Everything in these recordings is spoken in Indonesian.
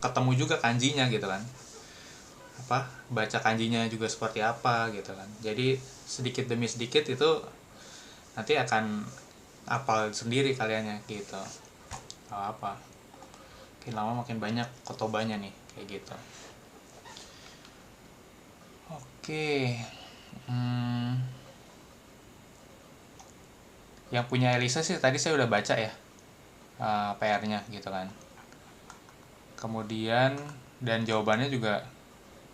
ketemu juga kanjinya gitu kan, baca kanjinya juga seperti apa gitu kan. Jadi sedikit demi sedikit itu nanti akan hafal sendiri kaliannya gitu. Makin lama makin banyak kotobanya nih kayak gitu. Oke. Yang punya Elisa sih tadi saya udah baca ya, PR-nya gitu kan. Kemudian dan jawabannya juga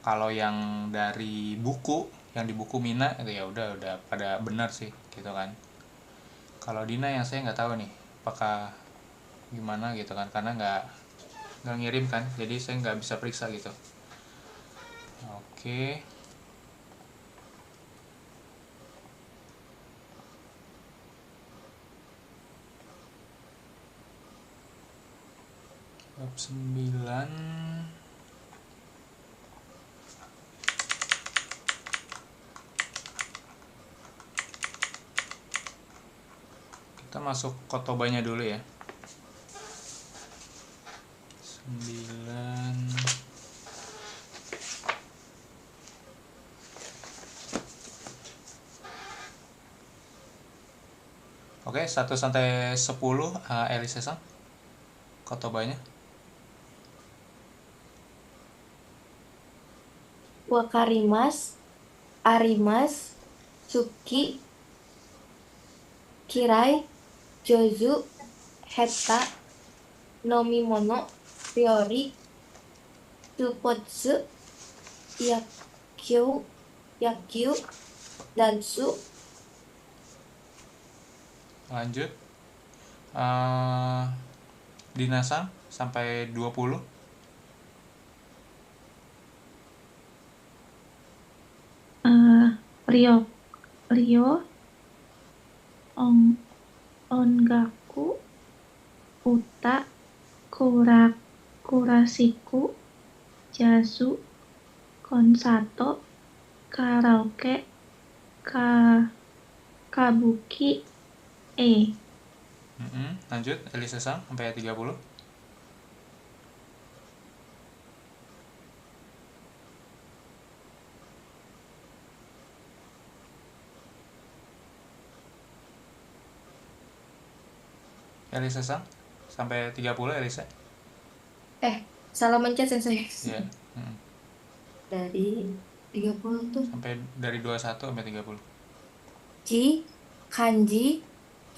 kalau yang dari buku, yang di buku Mina itu ya udah pada benar sih gitu kan. Kalau Dina yang saya nggak tahu nih apakah gimana gitu kan, karena nggak ngirim kan, jadi saya nggak bisa periksa gitu. Oke. Bab 9. Kita masuk kotobanya dulu ya. 9. Oke, 1 sampai 10 Elisa-san kotobanya. Wakarimas, arimas, suki, kirai, jozu, heta, nomimono, ryori, tsupotsu, yakyu, yakyu, dansu. Lanjut. Dina-san sampai 20. Ryo, Ryo, Ongaku, Uta, Kurasiku, Jazu, Konsato, Karaoke, Kabuki, Lanjut Elisa-san sampai 30. Elisa-san sampai 30 Elisa. Salah mencet sensei. Iya. Dari 30 tuh. Sampai dari 21 sampai 30. Ji, kanji,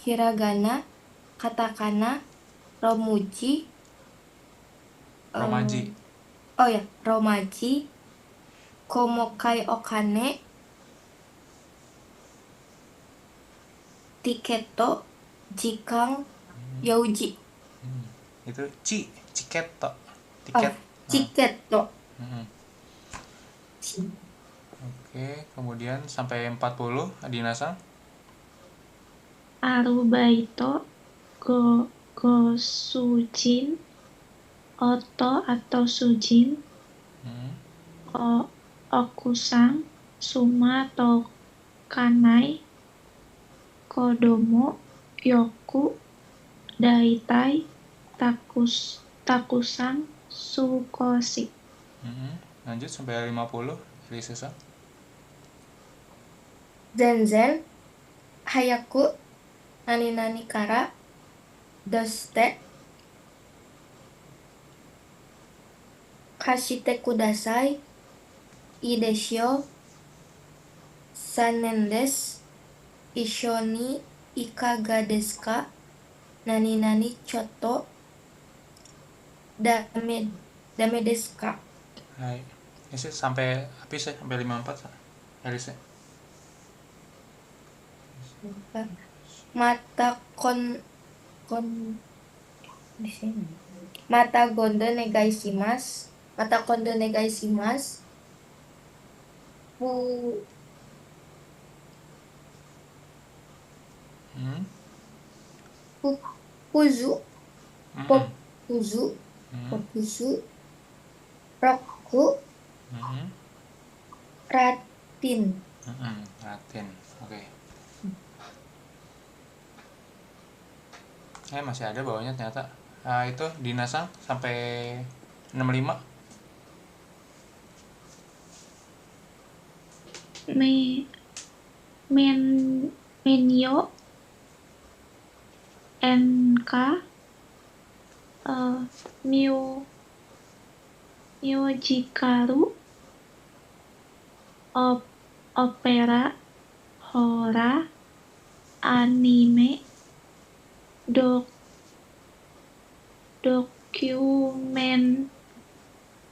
hiragana, katakana, romuji, Romaji. romaji, komokai okane, tiketo, jikang, yauji. Itu ciketo. Tiket. Ciketo. Oke, kemudian sampai 40 Dina-san. Arubaito, Gosujin, Oto atau Sujin, Okusang, Suma atau Kanai, Kodomo, Yoku, Daitai, Takusang, Sukoshi. Lanjut sampai 50 Elisa-san. Zenzen, hayaku, nani kara, doste, kashite kudasai, ideshio, sanen desu, ishoni ikaga desu ka, nani choto, dame desu ka. Hai. Ini sih sampai habis ya, sampai 54 Elisa. Mata di sini. Mata gondo negaishimasu. Mata kondo negaishimasu. Puzu. Popuzu. Roku. Ratin. Ratin. Oke. Masih ada bawahnya ternyata. Itu Dina-san sampai 65. Menyo NK Myojikaru opera hora anime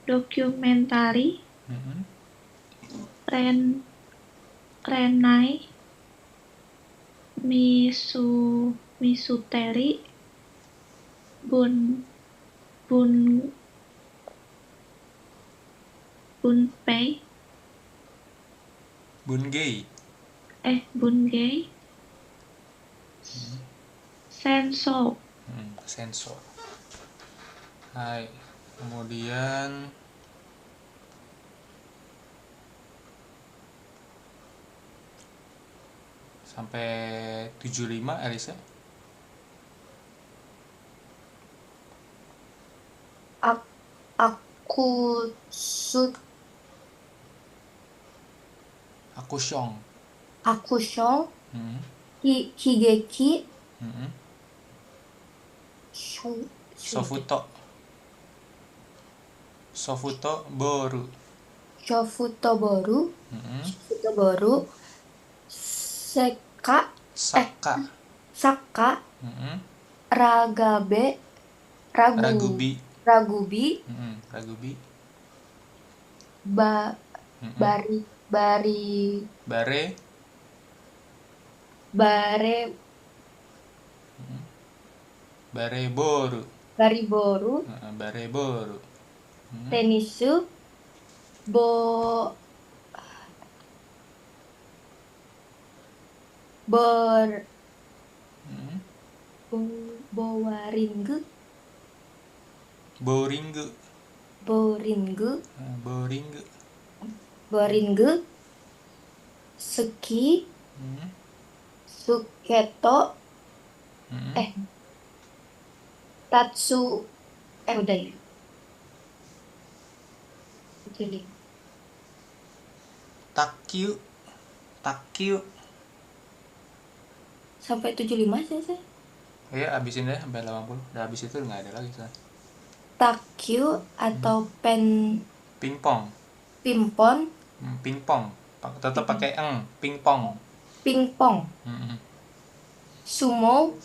dokumentari Renai Misuteri Bungei Senso. Sensor. Hai. Kemudian sampai 75 Elisa. Akushon. Higeki. Sofuto Boru. Saka. Ragubi. Bareboru. Tenisu. Boringu. Suki. Suketo. Tatsu. Udah ya. Jadi. Takyu. Sampai 75 sih. Ya, habisin deh sampai 80. Udah habis itu nggak ada lagi kan. Takyu atau pingpong. Pingpong. Tetap pakai pingpong. Sumo.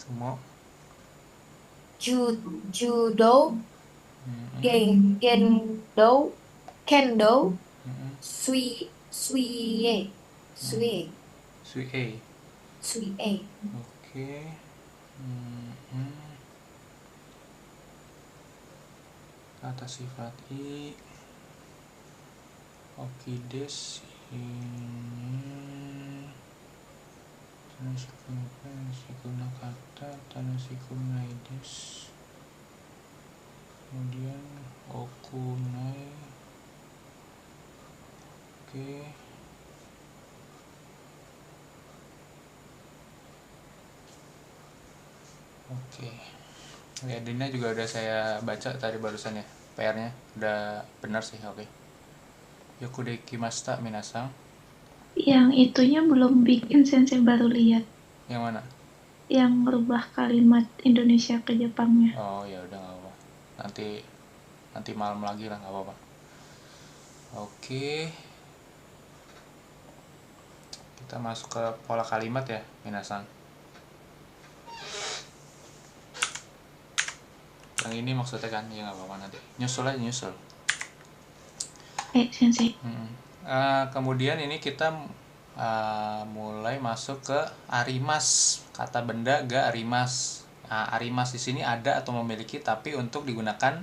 Judo. Kendo. Suie. Oke. Kata sifat i. Okides ini Tanasikunaides kata Tanasikunaides. Kemudian okunai. Oke. Ya, Dina juga udah saya baca tadi barusan ya. PR-nya udah benar sih. Oke. Yokudekimashita minasang. Yang itunya belum bikin, Sensei baru lihat. Yang mana? Yang merubah kalimat Indonesia ke Jepangnya. Oh ya udah nggak apa-apa. Nanti malam lagi lah, nggak apa-apa. Oke. Kita masuk ke pola kalimat ya, minasang. Yang ini maksudnya kan, ya nggak apa-apa nanti. Nyusul. Sensei. Kemudian ini kita mulai masuk ke arimas, kata benda ga arimas. Arimas di sini ada atau memiliki, tapi untuk digunakan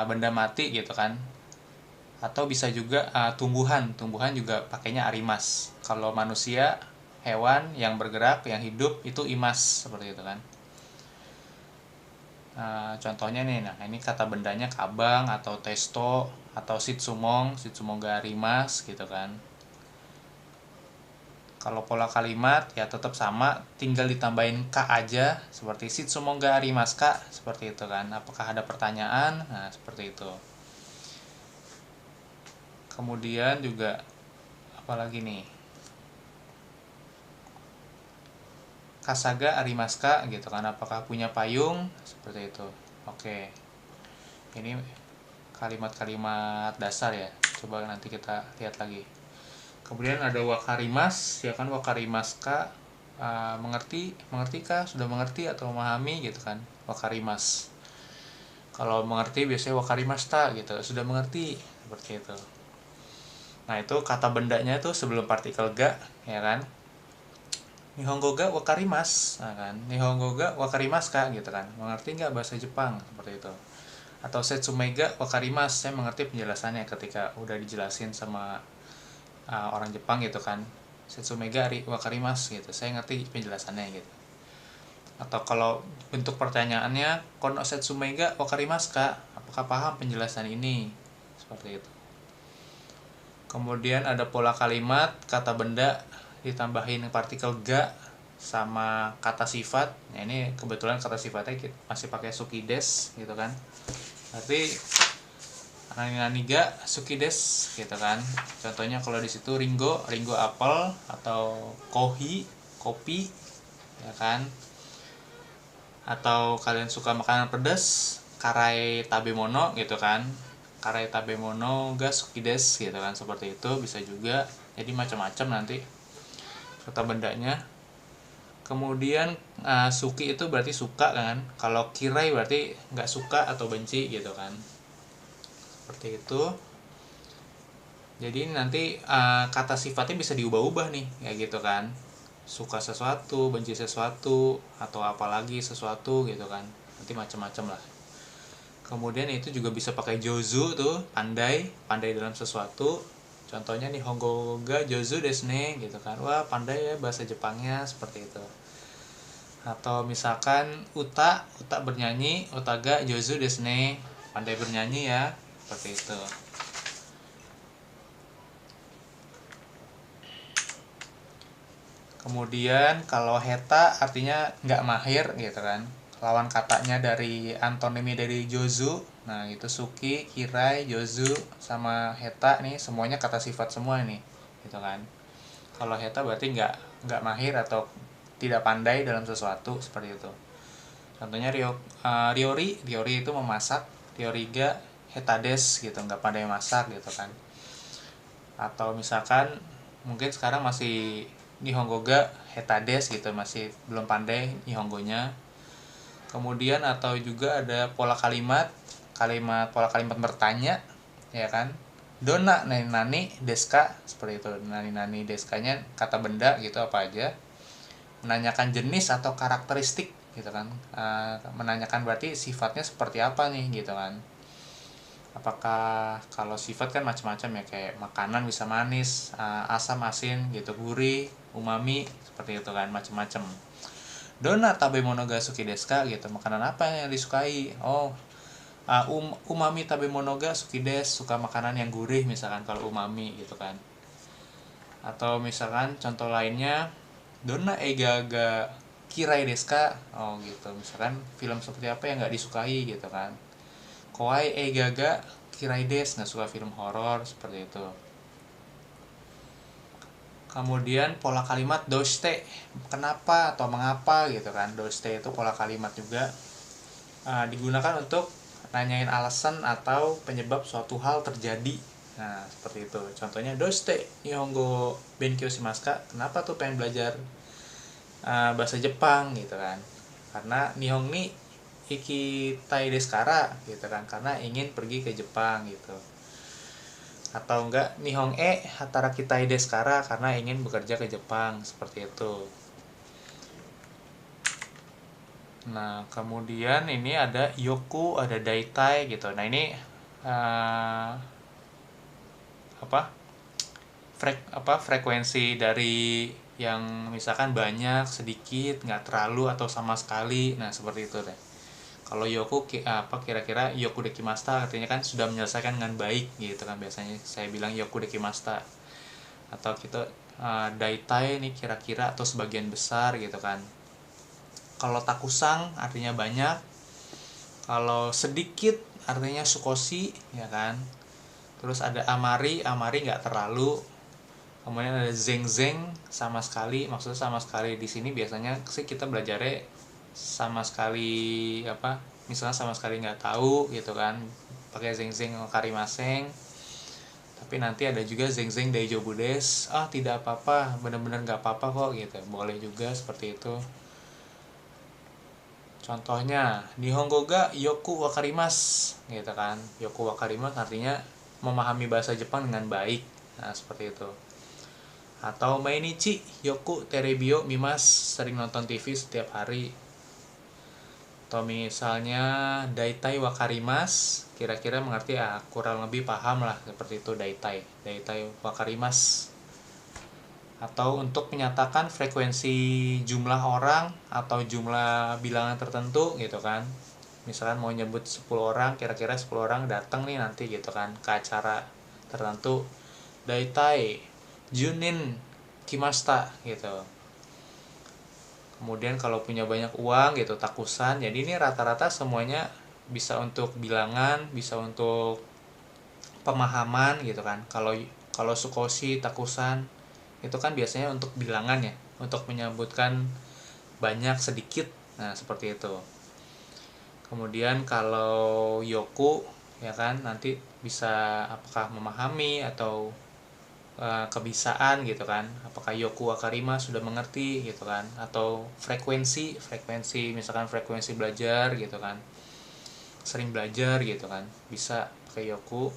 benda mati gitu kan. Atau bisa juga tumbuhan juga pakainya arimas. Kalau manusia, hewan yang bergerak, yang hidup itu imas, seperti itu kan. Contohnya nih, ini kata bendanya kabang atau testo atau shitsumong ga arimas gitu kan. Kalau pola kalimat ya tetap sama, tinggal ditambahin ka aja, seperti shitsumong ga arimas ka, seperti itu kan. Apakah ada pertanyaan? Nah, seperti itu. Kemudian juga apalagi nih, kasaga arimaska gitu kan, apakah punya payung, seperti itu. Oke, ini kalimat-kalimat dasar ya, coba nanti kita lihat lagi. Kemudian ada wakarimas, ya kan, wakarimaska, mengertikah, sudah mengerti atau memahami gitu kan, wakarimas. Kalau mengerti biasanya wakarimashita gitu, sudah mengerti, seperti itu. Nah, itu kata bendanya itu sebelum partikel ga, ya kan. Nihongo ga wakarimas, nah kan. Nihongo ga wakarimaska gitu kan. Mengerti nggak bahasa Jepang, seperti itu. Atau setsume ga wakarimas, saya mengerti penjelasannya ketika udah dijelasin sama orang Jepang gitu kan. Setsume ga wakarimas gitu, saya ngerti penjelasannya gitu. Atau kalau bentuk pertanyaannya kono setsume ga wakarimaska, apakah paham penjelasan ini, seperti itu. Kemudian ada pola kalimat, kata benda ditambahin partikel ga sama kata sifat. Nah, ini kebetulan kata sifatnya masih pakai suki des gitu kan. Berarti nani ga suki des gitu kan. Contohnya kalau di situ ringo apel, atau kopi ya kan. Atau kalian suka makanan pedas, karai tabemono gitu kan. Karai tabemono ga suki des gitu kan, seperti itu bisa juga. Jadi macam-macam nanti kata bendanya. Kemudian suki itu berarti suka kan. Kalau kirai berarti nggak suka atau benci gitu kan, seperti itu. Jadi nanti kata sifatnya bisa diubah-ubah nih, ya gitu kan. Suka sesuatu, benci sesuatu, atau apalagi sesuatu gitu kan. Nanti macam-macam lah. Kemudian itu juga bisa pakai jozu tuh, pandai dalam sesuatu. Contohnya nih, Nihongo ga jozu desu ne gitu kan. Wah, pandai ya bahasa Jepangnya, seperti itu. Atau misalkan uta bernyanyi, uta ga jozu desu ne, pandai bernyanyi ya, seperti itu. Kemudian kalau heta artinya nggak mahir gitu kan. Lawan katanya dari antonimi dari jozu. Nah, itu suki, kirai, jozu, sama heta nih, semuanya kata sifat semua nih, gitu kan. Kalau heta berarti nggak mahir atau tidak pandai dalam sesuatu, seperti itu. Contohnya riori itu memasak, rioriga hetades gitu, nggak pandai masak gitu kan. Atau misalkan mungkin sekarang masih Nihongo ga hetades gitu, masih belum pandai Nihongonya. Kemudian atau juga ada pola kalimat pola kalimat bertanya, ya kan. Dona nani deska, seperti itu. Nani deskanya kata benda gitu, apa aja. Menanyakan jenis atau karakteristik gitu kan. Menanyakan berarti sifatnya seperti apa nih gitu kan. Apakah kalau sifat kan macam-macam ya, kayak makanan bisa manis, asam, asin gitu, gurih, umami, seperti itu kan, macam-macam. Dona tabemono ga suki desu ka gitu, makanan apa yang disukai. Oh, umami tabemono ga suki desu, suka makanan yang gurih misalkan kalau umami gitu kan. Atau misalkan contoh lainnya, dona eiga ga kirai desu ka, oh gitu, misalkan film seperti apa yang nggak disukai gitu kan. Kowai eiga ga kirai desu, nggak suka film horor, seperti itu. Kemudian pola kalimat doshite, kenapa atau mengapa gitu kan. Doshite itu pola kalimat juga, digunakan untuk nanyain alasan atau penyebab suatu hal terjadi. Nah, seperti itu. Contohnya doshite nihongo benkyou shimasu ka, kenapa tuh pengen belajar bahasa Jepang gitu kan. Karena nihong ni ikitai desu kara gitu kan, karena ingin pergi ke Jepang gitu. Atau enggak, nihong hatarakitai desu kara, karena ingin bekerja ke Jepang, seperti itu. Nah, kemudian ini ada yoku, ada daitai gitu. Nah, ini frekuensi dari yang misalkan banyak, sedikit, nggak terlalu, atau sama sekali. Nah, seperti itu deh. Kalau yoku kira-kira yoku dekimasta, artinya kan sudah menyelesaikan dengan baik gitu kan, biasanya saya bilang yoku dekimasta. Atau kita daitai nih kira-kira atau sebagian besar gitu kan. Kalau takusang artinya banyak. Kalau sedikit artinya sukoshi ya kan. Terus ada amari nggak terlalu. Kemudian ada zeng sama sekali, maksudnya sama sekali di sini biasanya sih kita belajarnya sama sekali apa? Misalnya sama sekali nggak tahu gitu kan, pakai zeng wakarimaseng. Tapi nanti ada juga zeng daijoubu desu, tidak apa-apa, bener-bener nggak apa-apa kok gitu, boleh juga seperti itu. Contohnya Nihongo ga yoku wakarimasu gitu kan. Yoku wakarimasu artinya memahami bahasa Jepang dengan baik. Nah, seperti itu. Atau mainichi yoku terebio mimas, sering nonton TV setiap hari. Atau misalnya daitai wakarimasu, kira-kira mengerti kurang lebih paham lah, seperti itu daitai wakarimasu. Atau untuk menyatakan frekuensi jumlah orang atau jumlah bilangan tertentu gitu kan. Misalkan mau nyebut 10 orang, kira-kira 10 orang datang nih nanti gitu kan ke acara tertentu. Daitai junin kimasta gitu. Kemudian kalau punya banyak uang gitu, takusan. Jadi ini rata-rata semuanya bisa untuk bilangan, bisa untuk pemahaman gitu kan. Kalau sukoshi, takusan itu kan biasanya untuk bilangan ya, untuk menyebutkan banyak sedikit. Nah, seperti itu. Kemudian kalau yoku ya kan nanti bisa apakah memahami atau kebisaan gitu kan, apakah yoku wakarima sudah mengerti gitu kan, atau frekuensi misalkan frekuensi belajar gitu kan, sering belajar gitu kan, bisa pakai yoku.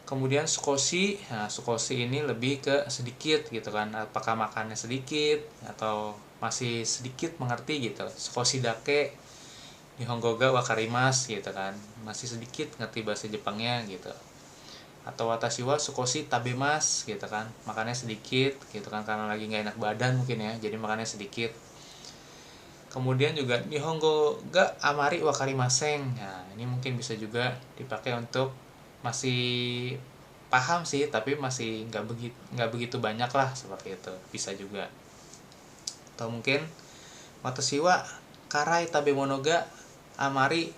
Kemudian sukoshi, nah sukoshi ini lebih ke sedikit gitu kan, apakah makannya sedikit atau masih sedikit mengerti gitu. Sukoshi dake nihongo ga wakarimasu gitu kan, masih sedikit ngerti bahasa Jepangnya gitu. Atau watashi wa sukoshi tabemasu gitu kan, makannya sedikit gitu kan, karena lagi nggak enak badan mungkin ya, jadi makannya sedikit. Kemudian juga nihongo ga amari wakarimaseng, nah ini mungkin bisa juga dipakai untuk masih paham sih tapi masih nggak begitu banyak lah, seperti itu bisa juga. Atau mungkin watashi wa karai tabemono ga amari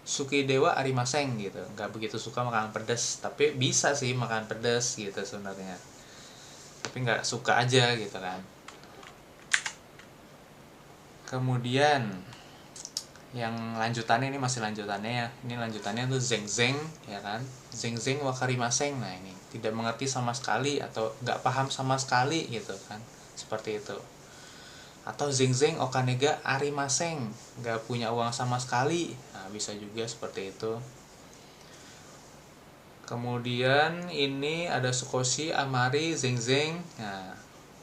suki dewa arimaseng gitu, nggak begitu suka makanan pedas, tapi bisa sih makan pedas gitu sebenarnya, tapi nggak suka aja gitu kan. Kemudian yang lanjutannya, ini masih lanjutannya ya, ini lanjutannya tuh zeng ya kan, zeng wakarimaseng. Nah ini tidak mengerti sama sekali atau nggak paham sama sekali gitu kan, seperti itu. Atau zeng okane ga arimaseng, nggak punya uang sama sekali, nah bisa juga seperti itu. Kemudian ini ada sukoshi amari zeng, nah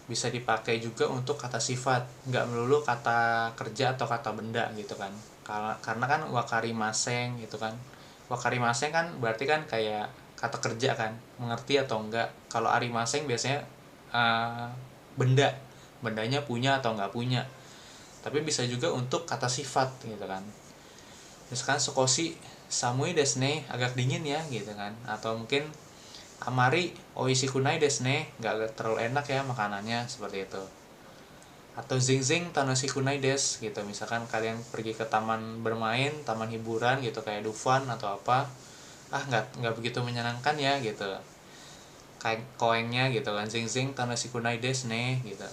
bisa dipakai juga untuk kata sifat, nggak melulu kata kerja atau kata benda gitu kan. Karena kan wakarimaseng gitu kan, wakarimaseng kan berarti kan kayak kata kerja kan, mengerti atau enggak. Kalau arimaseng biasanya bendanya punya atau enggak punya. Tapi bisa juga untuk kata sifat gitu kan, misalkan sukoshi samui desu ne, agak dingin ya gitu kan. Atau mungkin amari oishikunai desu ne, nggak terlalu enak ya makanannya, seperti itu. Atau zing tanoshikunai desu gitu, misalkan kalian pergi ke taman bermain, taman hiburan gitu kayak Dufan atau apa, nggak begitu menyenangkan ya gitu, kayak koengnya gitu kan, zing tanoshikunai desu ne gitu.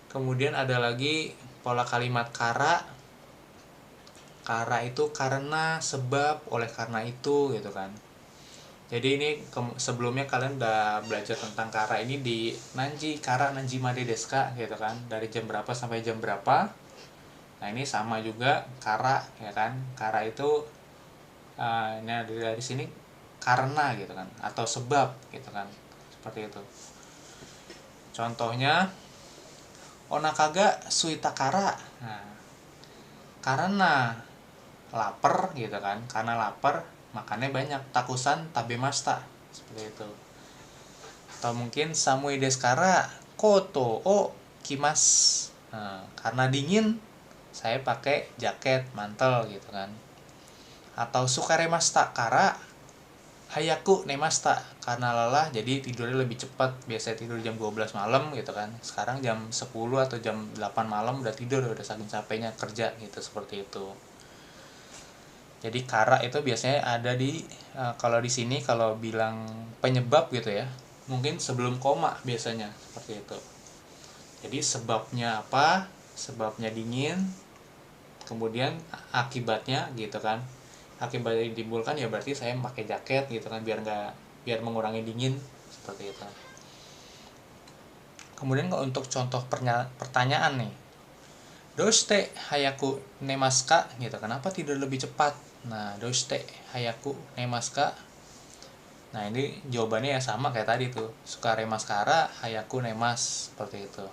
Kemudian ada lagi pola kalimat kara itu karena, sebab, oleh karena itu gitu kan. Jadi ini sebelumnya kalian udah belajar tentang kara ini di nanji kara nanji made desu ka gitu kan, dari jam berapa sampai jam berapa. Nah ini sama juga kara ya kan, kara itu ini dari sini karena gitu kan, atau sebab gitu kan, seperti itu. Contohnya onaka ga suita kara, nah karena lapar gitu kan, karena lapar makannya banyak, takusan tabemashita, seperti itu. Atau mungkin samui desu kara koto o kimas, nah, karena dingin saya pakai jaket, mantel gitu kan. Atau sukaremashita kara hayaku nemashita, karena lelah jadi tidurnya lebih cepat, biasanya tidur jam 12 malam gitu kan, sekarang jam 10 atau jam 8 malam udah tidur, udah saking capeknya kerja gitu, seperti itu. Jadi kara itu biasanya ada di kalau di sini kalau bilang penyebab gitu ya, mungkin sebelum koma biasanya seperti itu. Jadi sebabnya apa? Sebabnya dingin, kemudian akibatnya gitu kan. Akibat yang ditimbulkan ya berarti saya pakai jaket gitu kan biar mengurangi dingin seperti itu. Kemudian kalau untuk contoh pertanyaan nih, doste hayaku nemaska gitu, kenapa tidur lebih cepat? Nah, doste hayaku nemaska. Nah, ini jawabannya ya sama kayak tadi tuh, sukare maskara hayaku nemas, seperti itu.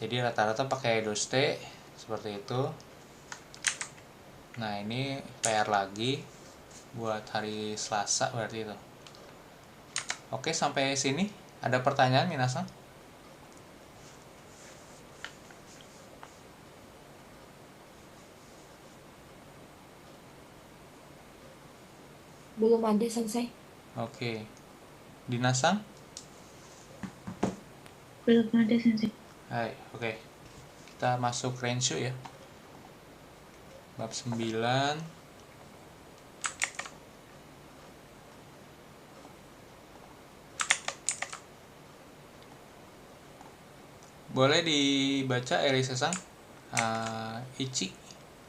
Jadi rata-rata pakai doste seperti itu. Nah, ini PR lagi buat hari Selasa berarti itu. Oke, sampai sini ada pertanyaan minasan? Belum ada, Sensei. Oke. Dinasan? Belum ada sensei. Hai, oke. Kita masuk Renshu ya. Bab 9. Boleh dibaca Elisa-san? Ichi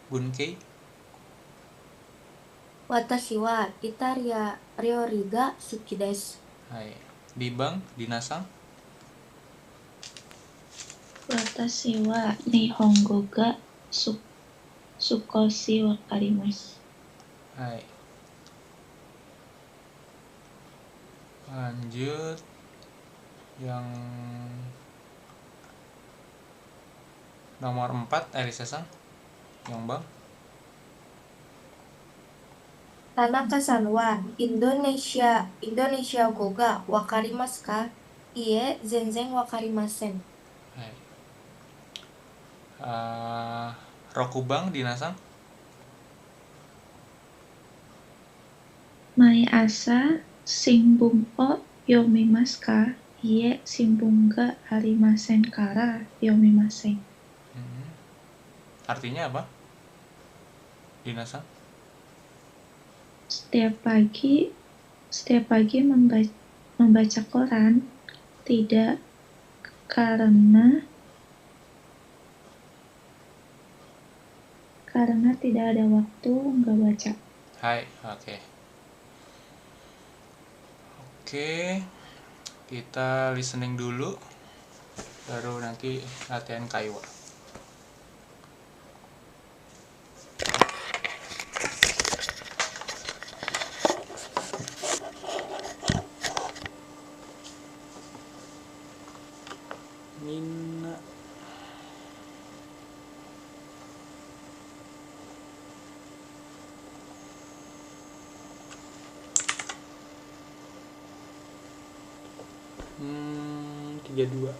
Bunkei. Watashi wa Italia ryori ga suki desu. Hai. Bibang, Dinasan? Watashi wa Nihongo ga sukoshi wakarimasu. Hai. Lanjut yang nomor 4, Elisa-san. Yongbang. Tanaka-san wa Indonesia go ga wakarimasu ka? Iie, zenzen wakarimasen. Hai. Rokubang, Dinasan. Mai asa shimbun o yomimasu ka? Iie, shimbun ga arimasen kara yomimasen. Artinya apa? Dinasan? Setiap pagi membaca koran, tidak karena tidak ada waktu nggak baca. Hai, oke. Oke, kita listening dulu, baru nanti latihan kaiwa. Minna. Tiga dua.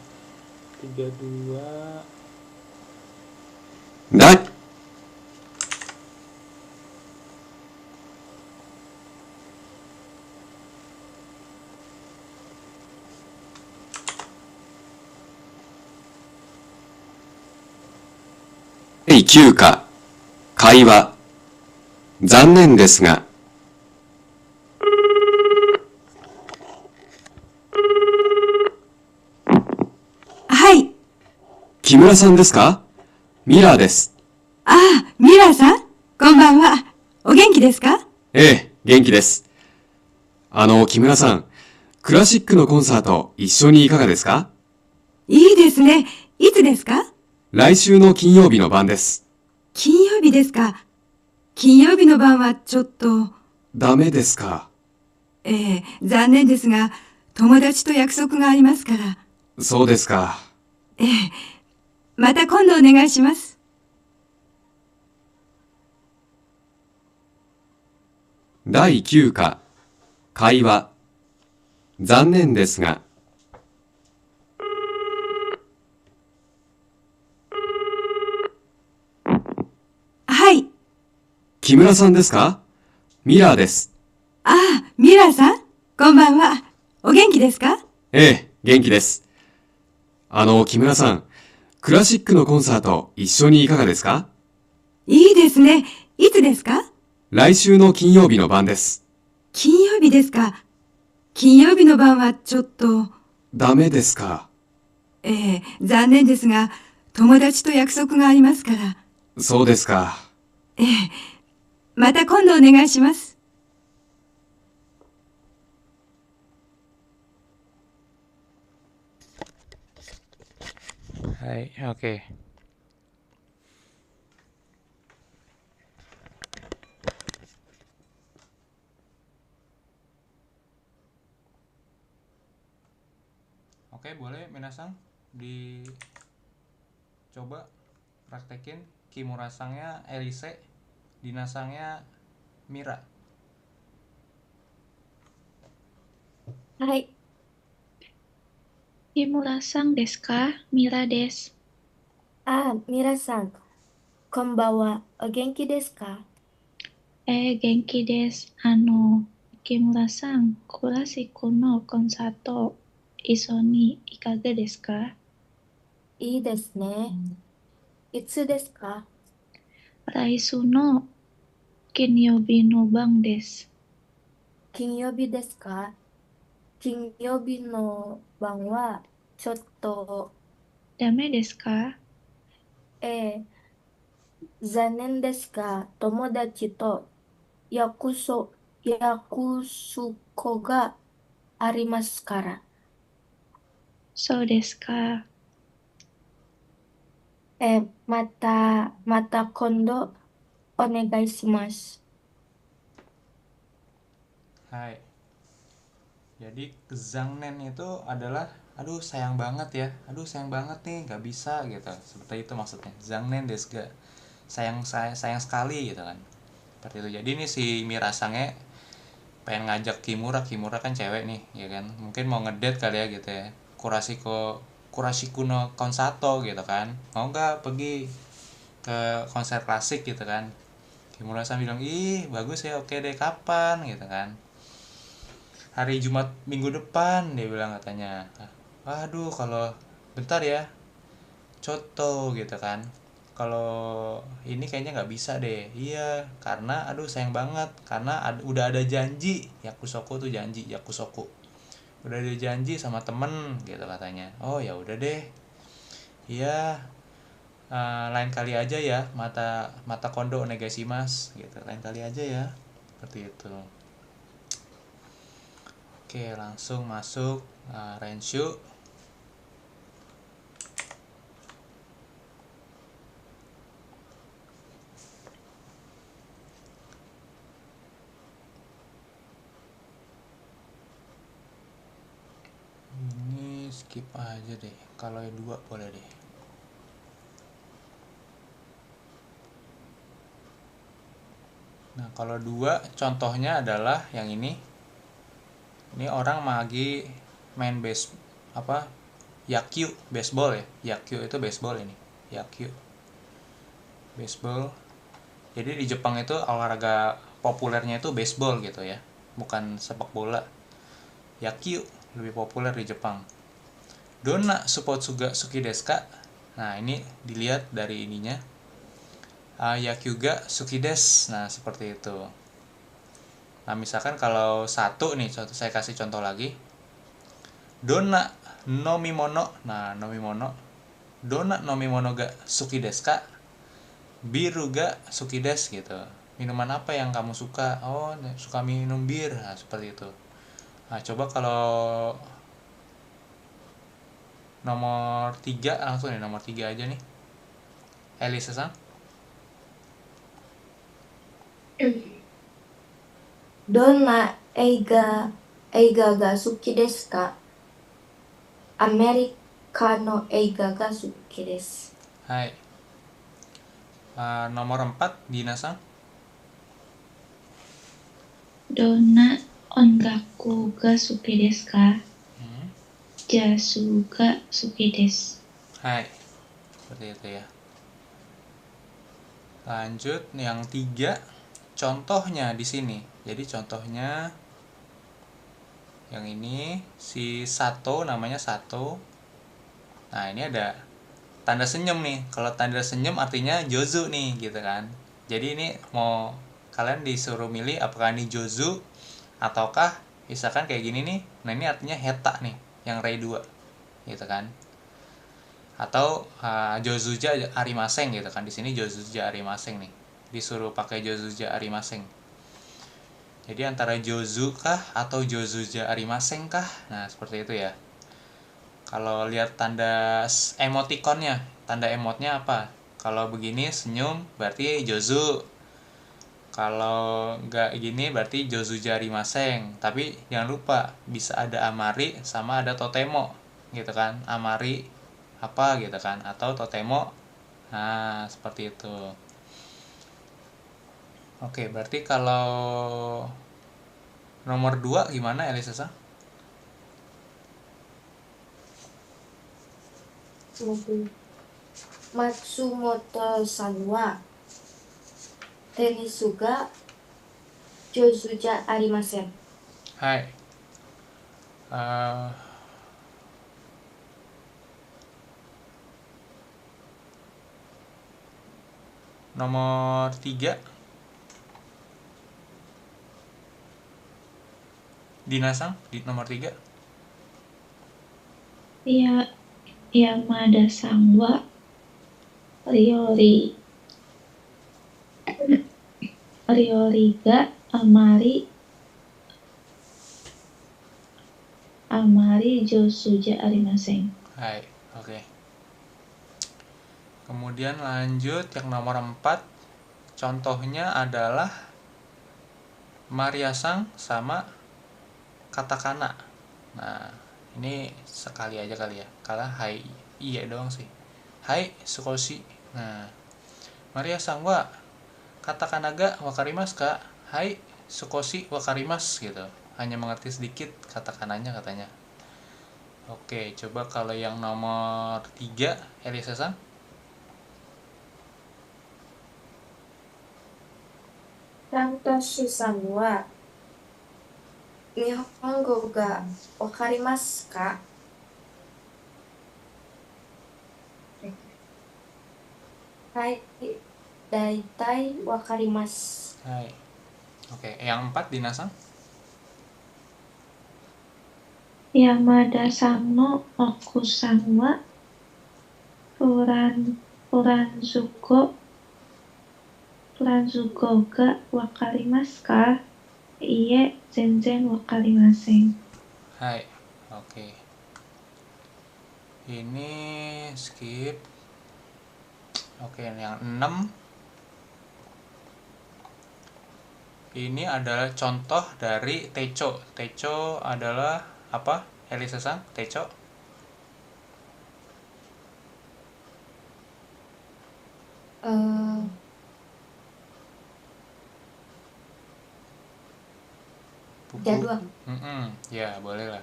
第9課、会話。残念ですが。はい。木村さんですか？ミラーです。ああ、ミラーさん、こんばんは。お元気ですか？ええ、元気です。木村さん、クラシックのコンサート一緒にいかがですか？いいですね。いつですか？来週の金曜日の晩です。金曜日ですか。金曜日の晩はちょっと。ダメですか？残念ですが、友達と約束がありますから。そうですか。また今度お願いします。第9課、会話。残念ですが。はい。木村さんですか？ミラーです。ああ、ミラーさん、こんばんは。お元気ですか？ええ、元気です。木村さん、クラシックのコンサート一緒にいかがですか？いいですね。いつですか？来週の金曜日の晩です。金曜日ですか。金曜日の晩はちょっと。ダメですか。残念ですが、友達と約束がありますから。そうですか。また今度お願いします。はい、oke. Oke, boleh minasang dicoba praktekin. Kimura-sangnya Elise, Dina-sangnya Mira. はい。木村さんですか？ミラです。ミラさん、こんばんは。お元気ですか？元気です。木村さん、クラシックのコンサート、一緒にいかがですか？いいですね。いつですか？来週の金曜日の晩です。金曜日ですか？金曜日の晩は、ちょっと、ダメですか？え残念ですが、友達と約束がありますから。そうですか。また今度お願いします。Hai. Jadi zangnen itu adalah aduh sayang banget ya. Aduh sayang banget nih, nggak bisa gitu. Seperti itu maksudnya. Zangnen desu ga. Sayang sekali gitu kan. Seperti itu. Jadi ini si Mirasange pengen ngajak Kimura kan cewek nih, ya kan. Mungkin mau ngedate kali ya gitu ya. Kurashiku no Konsato gitu kan. Mau nggak pergi ke konser klasik gitu kan. Kimura-san bilang, ih bagus ya, oke deh, kapan gitu kan. Hari Jumat minggu depan, dia bilang katanya. Waduh, kalau bentar ya, coto gitu kan. Kalau ini kayaknya nggak bisa deh. Iya, karena aduh sayang banget, karena udah ada janji. Yakusoku tuh janji, Yakusoku udah ada janji sama temen gitu katanya. Oh ya udah deh, iya, lain kali aja ya, mata kondo onegaishimasu gitu, lain kali aja ya, seperti itu. Oke, langsung masuk Renshu. Ini skip aja deh. Kalau yang 2 boleh deh. Nah, kalau 2 contohnya adalah yang ini. Ini orang lagi main Yakyu, baseball ya. Yakyu itu baseball ini. Yakyu. Baseball. Jadi di Jepang itu olahraga populernya itu baseball gitu ya. Bukan sepak bola. Yakyu lebih populer di Jepang. Donna Supotsuga Suki desu ka? Nah, ini dilihat dari ininya. Yakyu ga Suki desu. Nah, seperti itu. Nah, misalkan kalau satu nih, saya kasih contoh lagi. Donna nomimono. Nah, nomimono. Donna nomimono ga suki desu ka? Biru ga suki desu gitu. Minuman apa yang kamu suka? Oh, suka minum bir. Nah, seperti itu. Nah, coba kalau nomor 3 langsung nih, nomor 3 aja nih. Elisa-san. どんな映画が好きですか？アメリカの映画が好きです。Hai. Nomor 4, Dina-san. どんな音楽が好きですか？ジャズが好きです。Hai. Seperti itu ya. Lanjut yang 3, contohnya di sini. Jadi contohnya yang ini si Sato, namanya Sato. Nah, ini ada tanda senyum nih. Kalau tanda senyum artinya Jozu nih gitu kan. Jadi ini mau kalian disuruh milih apakah ini jozu ataukah misalkan kayak gini nih. Nah ini artinya heta nih, yang rei 2 gitu kan. Atau jozuja arimaseng gitu kan. Di sini jozuja arimaseng nih. Disuruh pakai jozuja arimaseng. Jadi antara jozu kah atau jozuja arimaseng kah? Nah, seperti itu ya. Kalau lihat tanda emotikonnya, tanda emotnya apa? Kalau begini senyum berarti jozu. Kalau nggak gini berarti jozuja arimaseng. Tapi jangan lupa bisa ada amari sama ada totemo gitu kan. Amari apa gitu kan, atau totemo. Nah, seperti itu. Oke, berarti kalau nomor 2 gimana Elisa? Matsumoto-san wa tenis ga jozu ja arimasen. Hai. Nomor 3 Dinasang di nomor 3. Yamada-san wa ryori ga amari jozu ja arimasen. Hai, oke. Kemudian lanjut yang nomor 4. Contohnya adalah Maria-sang sama katakana. Nah, ini sekali aja kali ya. Kalau hai iya doang sih. Hai sukoshi. Nah, Maria-sang wa katakana ga wakarimasu ka? Hai sukoshi wakarimasu gitu. Hanya mengerti sedikit katakananya katanya. Oke, coba kalau yang nomor 3 Elisa-san. Rantoshi-san wa Nihongo ga wakarimasu ka? Hai, daitai wakarimasu. Hai. Oke, yang 4 Dinasang. Yamada-san no oku-san wa furanzuko ga wakarimasu ka? Iie, zenzen wakarimasen. Hai. Oke. Ini skip. Oke, yang 6. Ini adalah contoh dari techo. Techo adalah apa? Elisa-san, techo. Buku. Jadwal. Ya, boleh lah.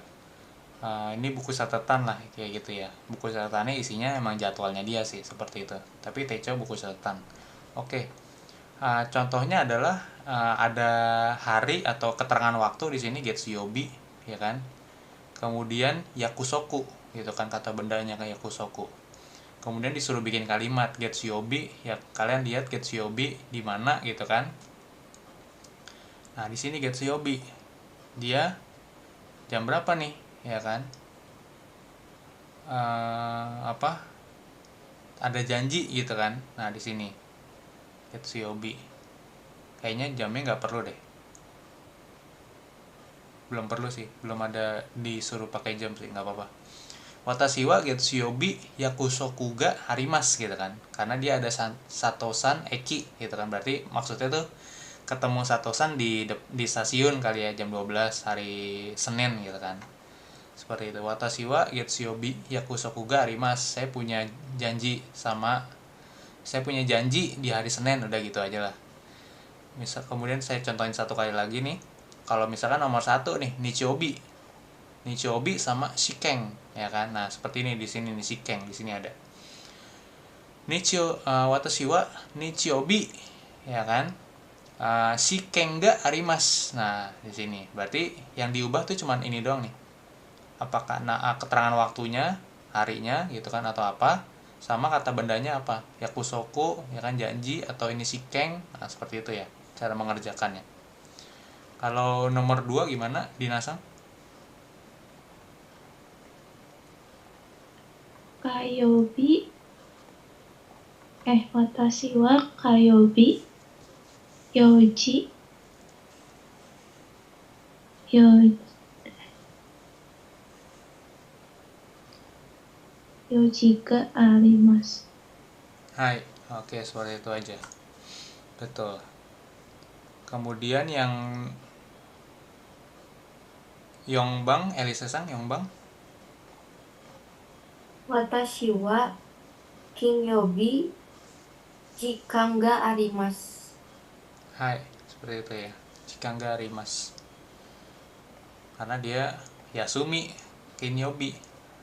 Ini buku catatan lah kayak gitu ya. Buku catatannya isinya emang jadwalnya dia sih seperti itu. Tapi techo buku catatan. Oke. Contohnya adalah ada hari atau keterangan waktu di sini getsuyobi, ya kan? Kemudian yakusoku, gitu kan kata bendanya kayak yakusoku. Kemudian disuruh bikin kalimat getsuyobi, ya kalian lihat getsuyobi di mana gitu kan? Nah, di sini getsuyobi. Dia jam berapa nih, ya kan? Ada janji gitu kan? Nah, di sini getsuyobi. Kayaknya jamnya nggak perlu deh. Belum perlu sih, belum ada disuruh pakai jam sih, nggak apa-apa. Watashi wa getsuyobi yakusoku ga harimasu gitu kan. Karena dia ada satosan eki gitu kan. Berarti maksudnya tuh ketemu satosan di stasiun kali ya jam 12 hari Senin gitu kan. Seperti itu. Watashi wa getsuyobi yakusoku ga harimasu. Saya punya janji di hari Senin, udah gitu aja lah. Kemudian saya contohin satu kali lagi nih. Kalau misalkan nomor 1 nih, Nichobi sama Shikeng, ya kan? Nah, seperti ini di sini nih Shikeng, di sini ada. Watashi wa Nichobi, ya kan? Shikeng ga arimasu. Nah, di sini. Berarti yang diubah tuh cuman ini doang nih. Apakah keterangan waktunya, harinya gitu kan atau apa? sama kata bendanya apa, yakusoku ya kan, janji, atau ini shikeng. Nah seperti itu ya cara mengerjakannya. Kalau nomor 2 gimana Dina-san? Kayobi. Watashi wa kayobi. Yoji. Yoji ga arimasu. Hai, oke seperti itu aja. Betul. Kemudian yang Yongbang, Elisa-san, Yongbang. 私は金曜日時間があります。 Hai, seperti itu ya. Jika nggak arimas. Karena dia Yasumi, Kinyobi,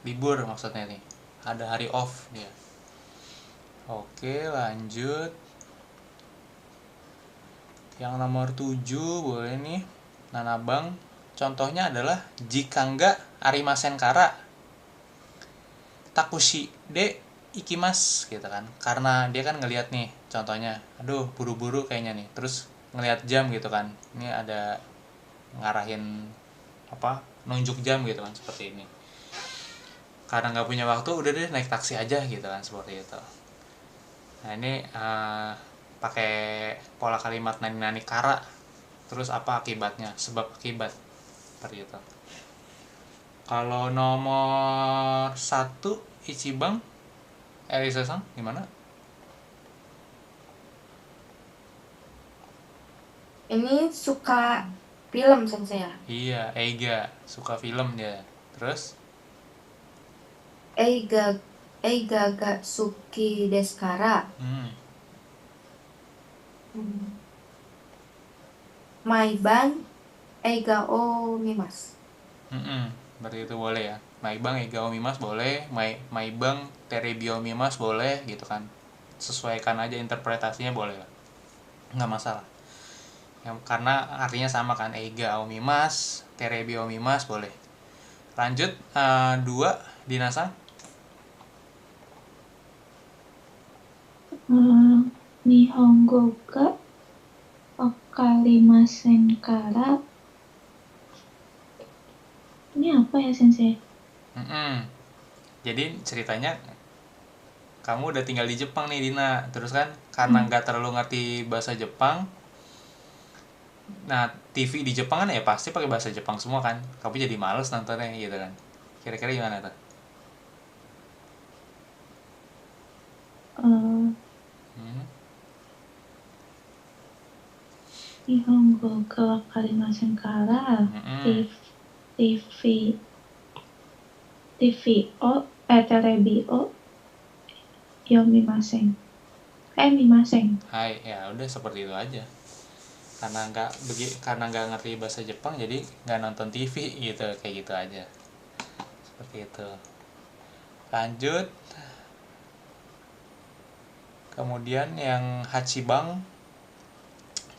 libur maksudnya nih. Ada hari off dia. Oke, lanjut. Yang nomor 7 boleh nih. Nanabang. Contohnya adalah jika nggak arimasen kara takushi de ikimas gitu kan. Karena dia kan ngelihat nih contohnya, aduh buru-buru kayaknya nih. Terus ngelihat jam gitu kan. Ini ada ngarahin apa? Nunjuk jam gitu kan, seperti ini. Karena nggak punya waktu, udah deh naik taksi aja gitu kan, seperti itu. Nah ini pakai pola kalimat nani-nani kara. Terus apa akibatnya? Sebab akibat. Seperti itu. Kalau nomor 1 Ichibang, Elisa-san gimana? Ini suka film sensei ya. Iya, Eiga suka film dia. Terus Eiga ga suki desu kara Maiban eiga o mimasu. Berarti itu boleh ya. Maibang Eiga Omimas boleh, Maibang Terebi Omimas boleh gitu kan. Sesuaikan aja interpretasinya, boleh lah. Nggak masalah. Karena artinya sama kan, Eiga Omimas, Terebi Omimas boleh. Lanjut 2 Dina-san. Nihongo ga wakarimasen kara. Ini apa ya sensei? Jadi ceritanya kamu udah tinggal di Jepang nih Dina, terus kan karena nggak terlalu ngerti bahasa Jepang. Nah TV di Jepang kan ya pasti pakai bahasa Jepang semua kan, kamu jadi males nontonnya gitu kan. Kira-kira gimana tuh? Nihongo ga wakarimasen kara. Terebi o yomimasen. Mimasen. Hai, ya udah seperti itu aja. Karena nggak ngerti bahasa Jepang, jadi nggak nonton TV gitu, kayak gitu aja. Seperti itu. Lanjut. Kemudian yang Hachibang,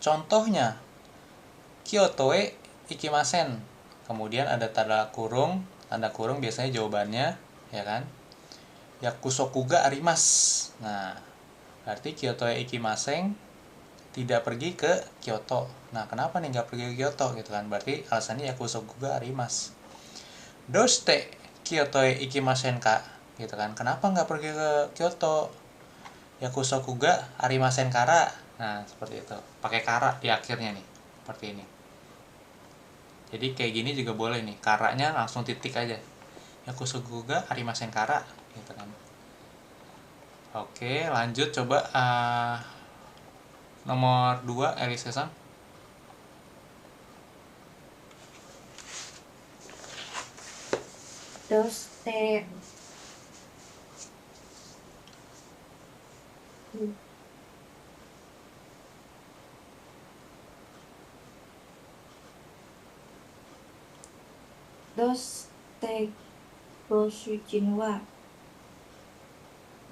contohnya Kyoto e ikimasen. Kemudian ada tanda kurung biasanya jawabannya, ya kan? Yakusoku ga arimas. Nah, berarti Kyoto e ikimasen tidak pergi ke Kyoto. Nah, kenapa nih nggak pergi ke Kyoto gitu kan? Berarti alasannya yakusoku ga arimas. Doshite Kyoto e ikimasen ka? Gitu kan? Kenapa nggak pergi ke Kyoto? Yakusoku ga arimasen kara. Nah, seperti itu. Pakai kara di akhirnya nih. Seperti ini. Jadi kayak gini juga boleh nih. Karanya langsung titik aja. Yakusoku ga arimasen kara gitu kan. Oke, lanjut coba nomor 2 Elisa-san. Doste Gosujin wa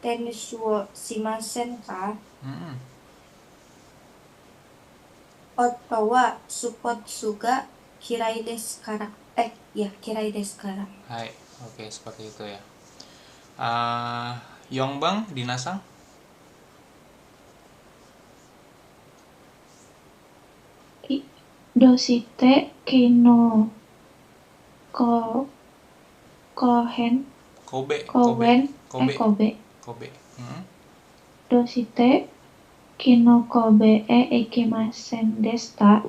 tenis wo shimasen ka? Otto wa supotsu ga kirai desu kara. Kirai desu kara. Hai, oke seperti itu ya. Yongbang, Dinasang. Doshite kino ko kohen Kobe. kowen Kobe. kobe. Hmm. Doshite kino kobe ikimasen desu ka?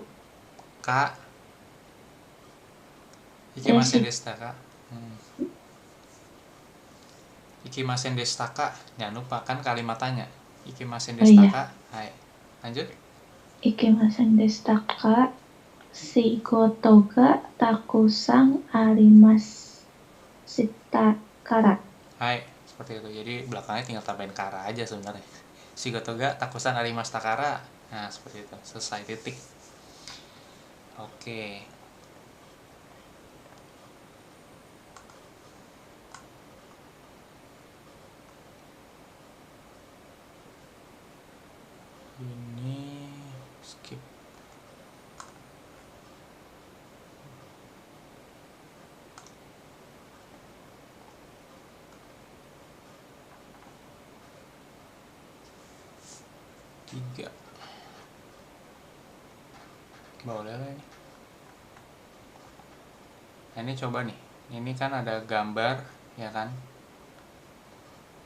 Kak. Ikimasen desta kak. Ikimasen desta kak. Jangan lupa kan kalimat tanya. Ikimasen Oh desta iya. kak. Hai. Lanjut. Ikimasen desu ka? Shigoto ga takusan arimashita kara. Hai. Seperti itu. Jadi belakangnya tinggal tambahin kara aja sebenarnya. Shigoto ga takusan arimashita kara. Nah, seperti itu. Selesai, titik. Oke. Ini skip. Tiga. Boleh lah ini. Nah, ini coba nih. Ini kan ada gambar, ya kan?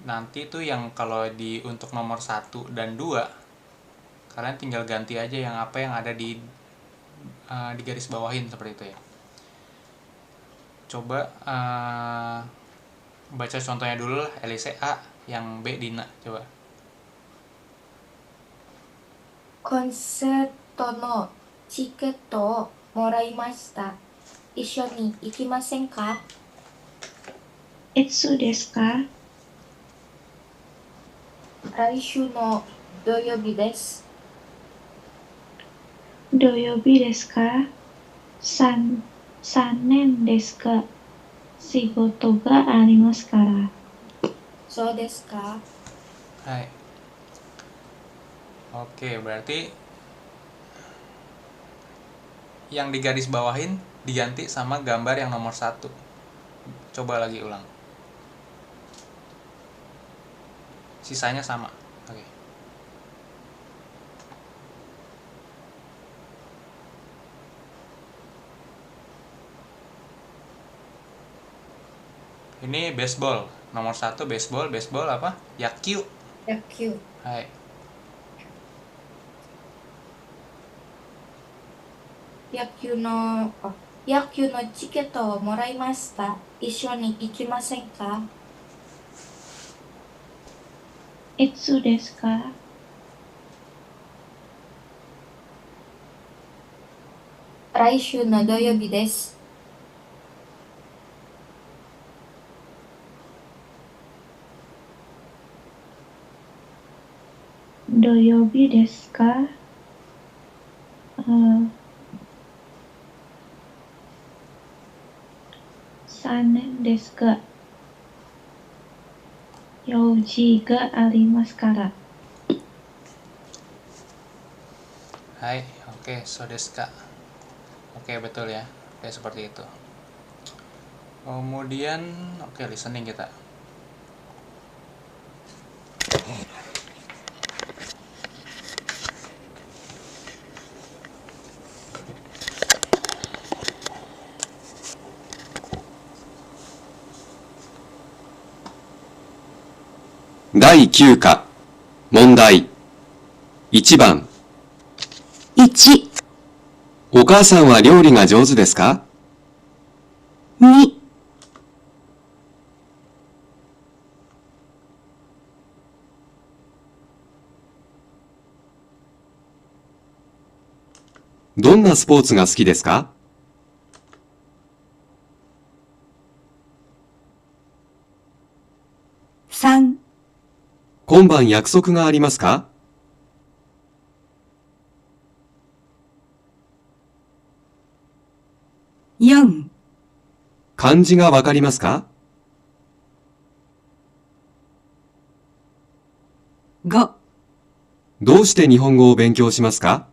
Nanti tuh yang kalau untuk nomor 1 dan 2, kalian tinggal ganti aja yang apa yang ada di garis bawahin seperti itu ya. Coba baca contohnya dulu lah. Elise A, yang B Dina, coba. コンサートのチケットをもらいました。一緒に行きませんか？ Itsu desu ka? 来週の土曜日です。 Doyobi desu ka? Sanen desu ka? Shigoto ga arimasu kara. そうですか？ Hai. Oke, berarti yang di garis bawahin diganti sama gambar yang nomor 1. Coba lagi ulang. Sisanya sama. Oke. Ini baseball. Nomor 1 baseball. Baseball apa? Yakyu. 野球。 Hai. 野球のチケットをもらいました。一緒に行きませんか？ Itsu desu ka? 来週の土曜日です。 Doyobi desu ka? Sanen desu ka? Youji ga arimasu kara. Hai. Oke, so desu ka. Oke, betul ya. Oke, seperti itu. Kemudian, oke, listening kita.第9課、問題。1番、 1、お母さんは料理が上手ですか？ 2、どんなスポーツが好きですか？ 3、今晩約束がありますか？ 4、漢字がわかりますか？ 5、どうして日本語を勉強しますか？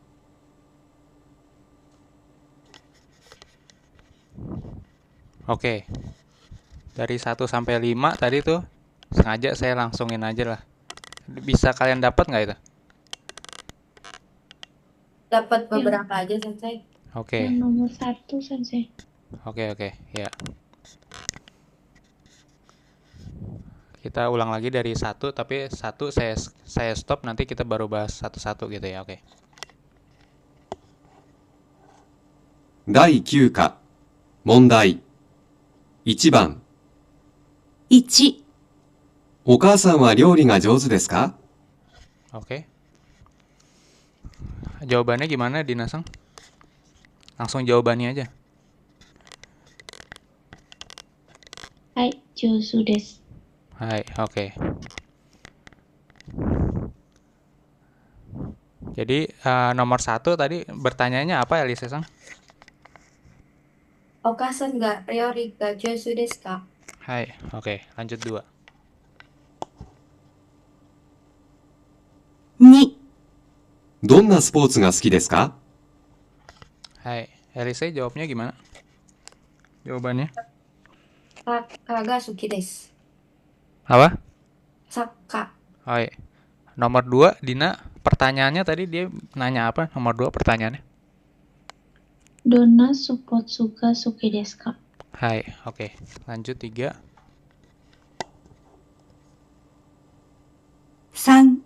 Oke. Dari 1 sampai 5 tadi tuh Sengaja saya langsungin aja lah. Bisa kalian dapat nggak itu? Dapat beberapa aja Sensei. Oke. Yang nomor 1 Sensei. Oke, ya. Kita ulang lagi dari 1, tapi 1 saya stop, nanti kita baru bahas satu-satu gitu ya, oke. 第9課、問題。1番、1、お母さんは料理が上手ですか？ Oke. Jawabannya gimana, Dinasang? Langsung jawabannya aja. はい、上手です。 Hai, oke. Jadi nomor 1 tadi bertanyanya apa, Elisa-san? Okasan ga ryori ga jousu desu ka? Hai, oke. Lanjut 2. 2、どんなスポーツが好きですか？ Hai, Elisa jawabnya gimana? Jawabannya? Sakka ga suki desu. Apa? Sakka. Hai. Nomor 2, Dina, pertanyaannya tadi dia nanya apa? Nomor 2 pertanyaannya. どんなスポーツが好きですか？ Hai, oke. Lanjut 3. 3、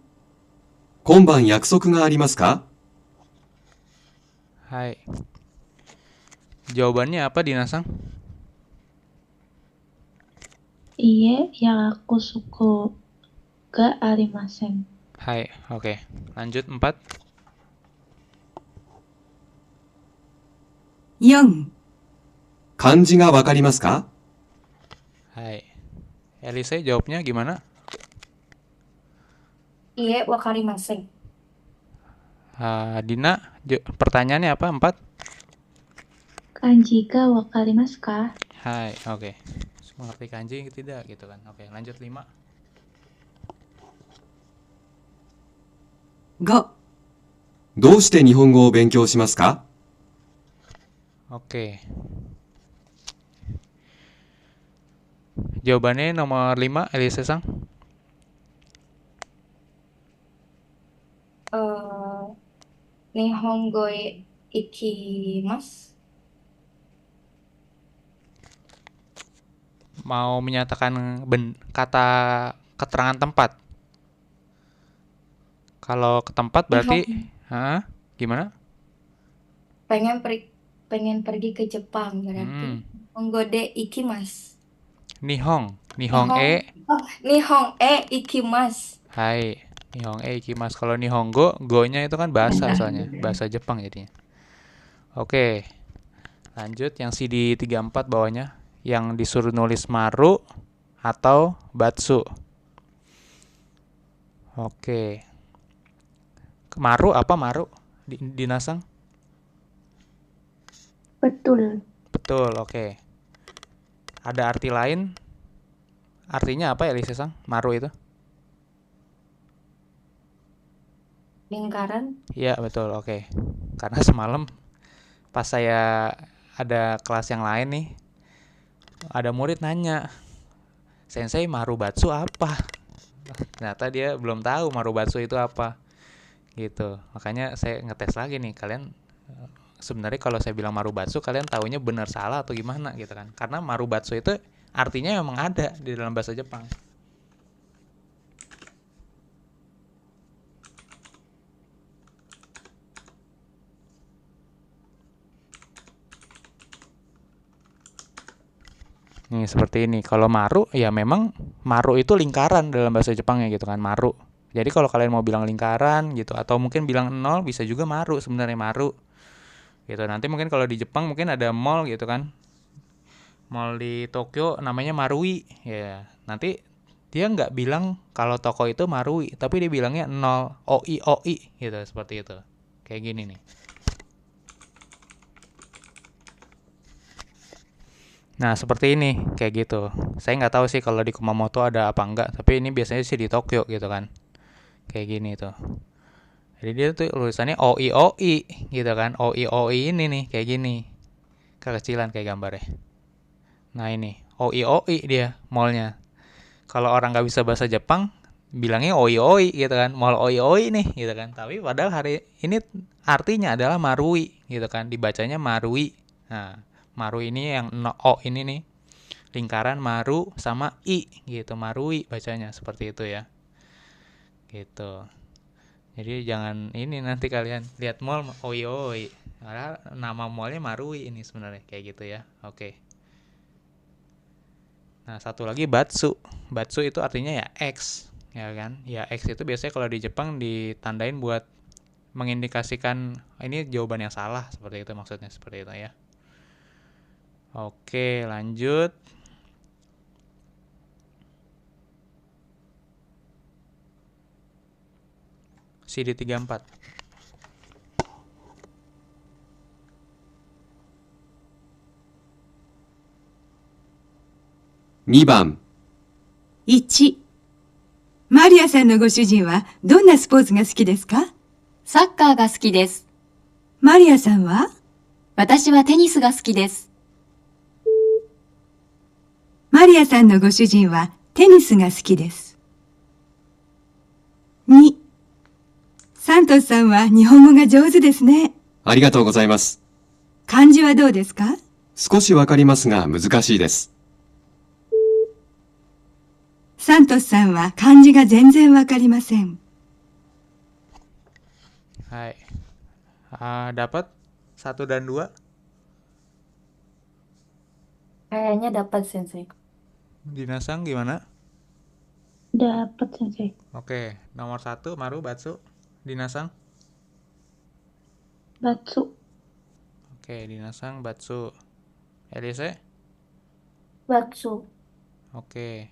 今晩約束がありますか？ Hai. Jawabannya apa, Dinasang? いいえ、約束がありません。 Hai, oke. Lanjut 4. 4、漢字がわかりますか？ Hai. Elisa jawabnya gimana? Iye wakarimasen. Dina, pertanyaannya apa? 4. 漢字がわかりますか？ Hai, oke. Mengerti kanji tidak gitu kan? Oke, lanjut 5. 5、どうして日本語を勉強しますか？ Oke. Jawabannya nomor 5, Elisa-san. Nihongo e ikimasu. Mau menyatakan kata keterangan tempat. Kalau ke tempat berarti gimana? Pengen pergi ke Jepang berarti. Nihongo de ikimasu. Nihong e ikimasu. Hai, Nihong e ikimasu. Kalau Nihongo, go-nya itu kan bahasa soalnya, bahasa Jepang jadinya. Oke. Lanjut yang CD 34 bawahnya, yang disuruh nulis maru atau batsu. Oke. Maru apa maru? Dinasang? Betul. Betul, oke. Ada arti lain? Artinya apa ya, Elisa-san? Maru itu? Lingkaran. Iya, betul, oke. Karena semalam pas saya ada kelas yang lain nih, ada murid nanya, Sensei, marubatsu apa? Ternyata dia belum tahu marubatsu itu apa. Gitu. Makanya saya ngetes lagi nih, kalian sebenarnya kalau saya bilang marubatsu, kalian taunya benar salah atau gimana gitu kan. Karena marubatsu itu artinya memang ada di dalam bahasa Jepang. Nih seperti ini. Kalau maru, ya memang maru itu lingkaran dalam bahasa Jepangnya gitu kan, maru. Jadi kalau kalian mau bilang lingkaran gitu, atau mungkin bilang 0, bisa juga maru, sebenarnya maru. Gitu. Nanti mungkin kalau di Jepang mungkin ada mall gitu kan. Mall di Tokyo namanya Marui. Ya, nanti dia nggak bilang kalau toko itu Marui, tapi dia bilangnya 0, OI gitu, seperti itu. Kayak gini nih. Nah, seperti ini, kayak gitu. Saya nggak tahu sih kalau di Kumamoto ada apa enggak, tapi ini biasanya sih di Tokyo gitu kan. Kayak gini tuh. Jadi dia tuh tulisannya OI gitu kan. OI ini nih, kayak gini. Kekecilan kayak gambarnya. Nah ini, OI dia mallnya. Kalau orang nggak bisa bahasa Jepang, bilangnya oi oi gitu kan, mau oi oi nih gitu kan. Tapi padahal hari ini artinya adalah marui gitu kan, dibacanya marui. Nah, maru ini yang no o ini nih, lingkaran maru sama i gitu, marui bacanya seperti itu ya. Gitu. Jadi jangan ini nanti kalian lihat mall oi oi. Padahal nama mallnya marui ini sebenarnya kayak gitu ya. Oke. Nah, satu lagi batsu. Batsu itu artinya ya X, ya kan? Ya X itu biasanya kalau di Jepang ditandain buat mengindikasikan ini jawaban yang salah, seperti itu maksudnya, seperti itu ya. Oke, lanjut. CD34. 2番、 1、マリアさんのご主人はどんなスポーツが好きですか？サッカーが好きです。マリアさんは？私はテニスが好きです。マリアさんのご主人はテニスが好きです。2、サントスさんは日本語が上手ですね。ありがとうございます。漢字はどうですか？少しわかりますが難しいです。サントスさんは漢字が全然わかりません。Hai. Dapat 1 dan 2? Kayaknya dapat sensei. Dinasang gimana? Dapat sensei. Oke, nomor 1 Maru Batsu. Dinasang? Batsu. Oke, Dinasang Batsu. Elise? Bakso. Oke.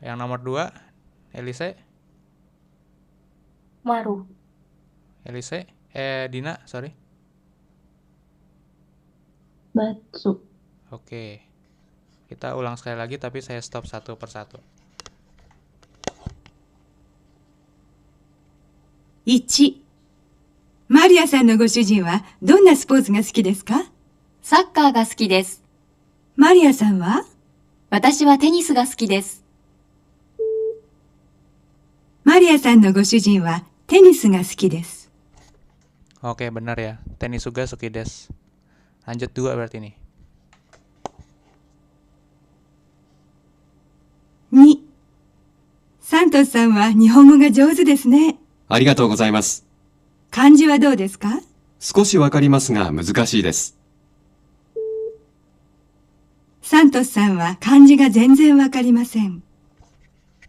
Yang nomor 2 Elise? Maru. Elise? Dina, sorry. Batsu. Oke. Kita ulang sekali lagi tapi saya stop satu persatu. 1、マリアさんのご主人はどんなスポーツが好きですか？サッカーが好きです。マリアさんは？私はテニスが好きです。マリアさんのご主人はテニスが好きです。 Oke, benar ya. Tenis juga suki des. Lanjut 2 berarti nih. 2、サントスさんは日本語が上手ですね。ありがとうございます。漢字はどうですか？少しわかりますが難しいです。サントスさんは漢字が全然わかりません。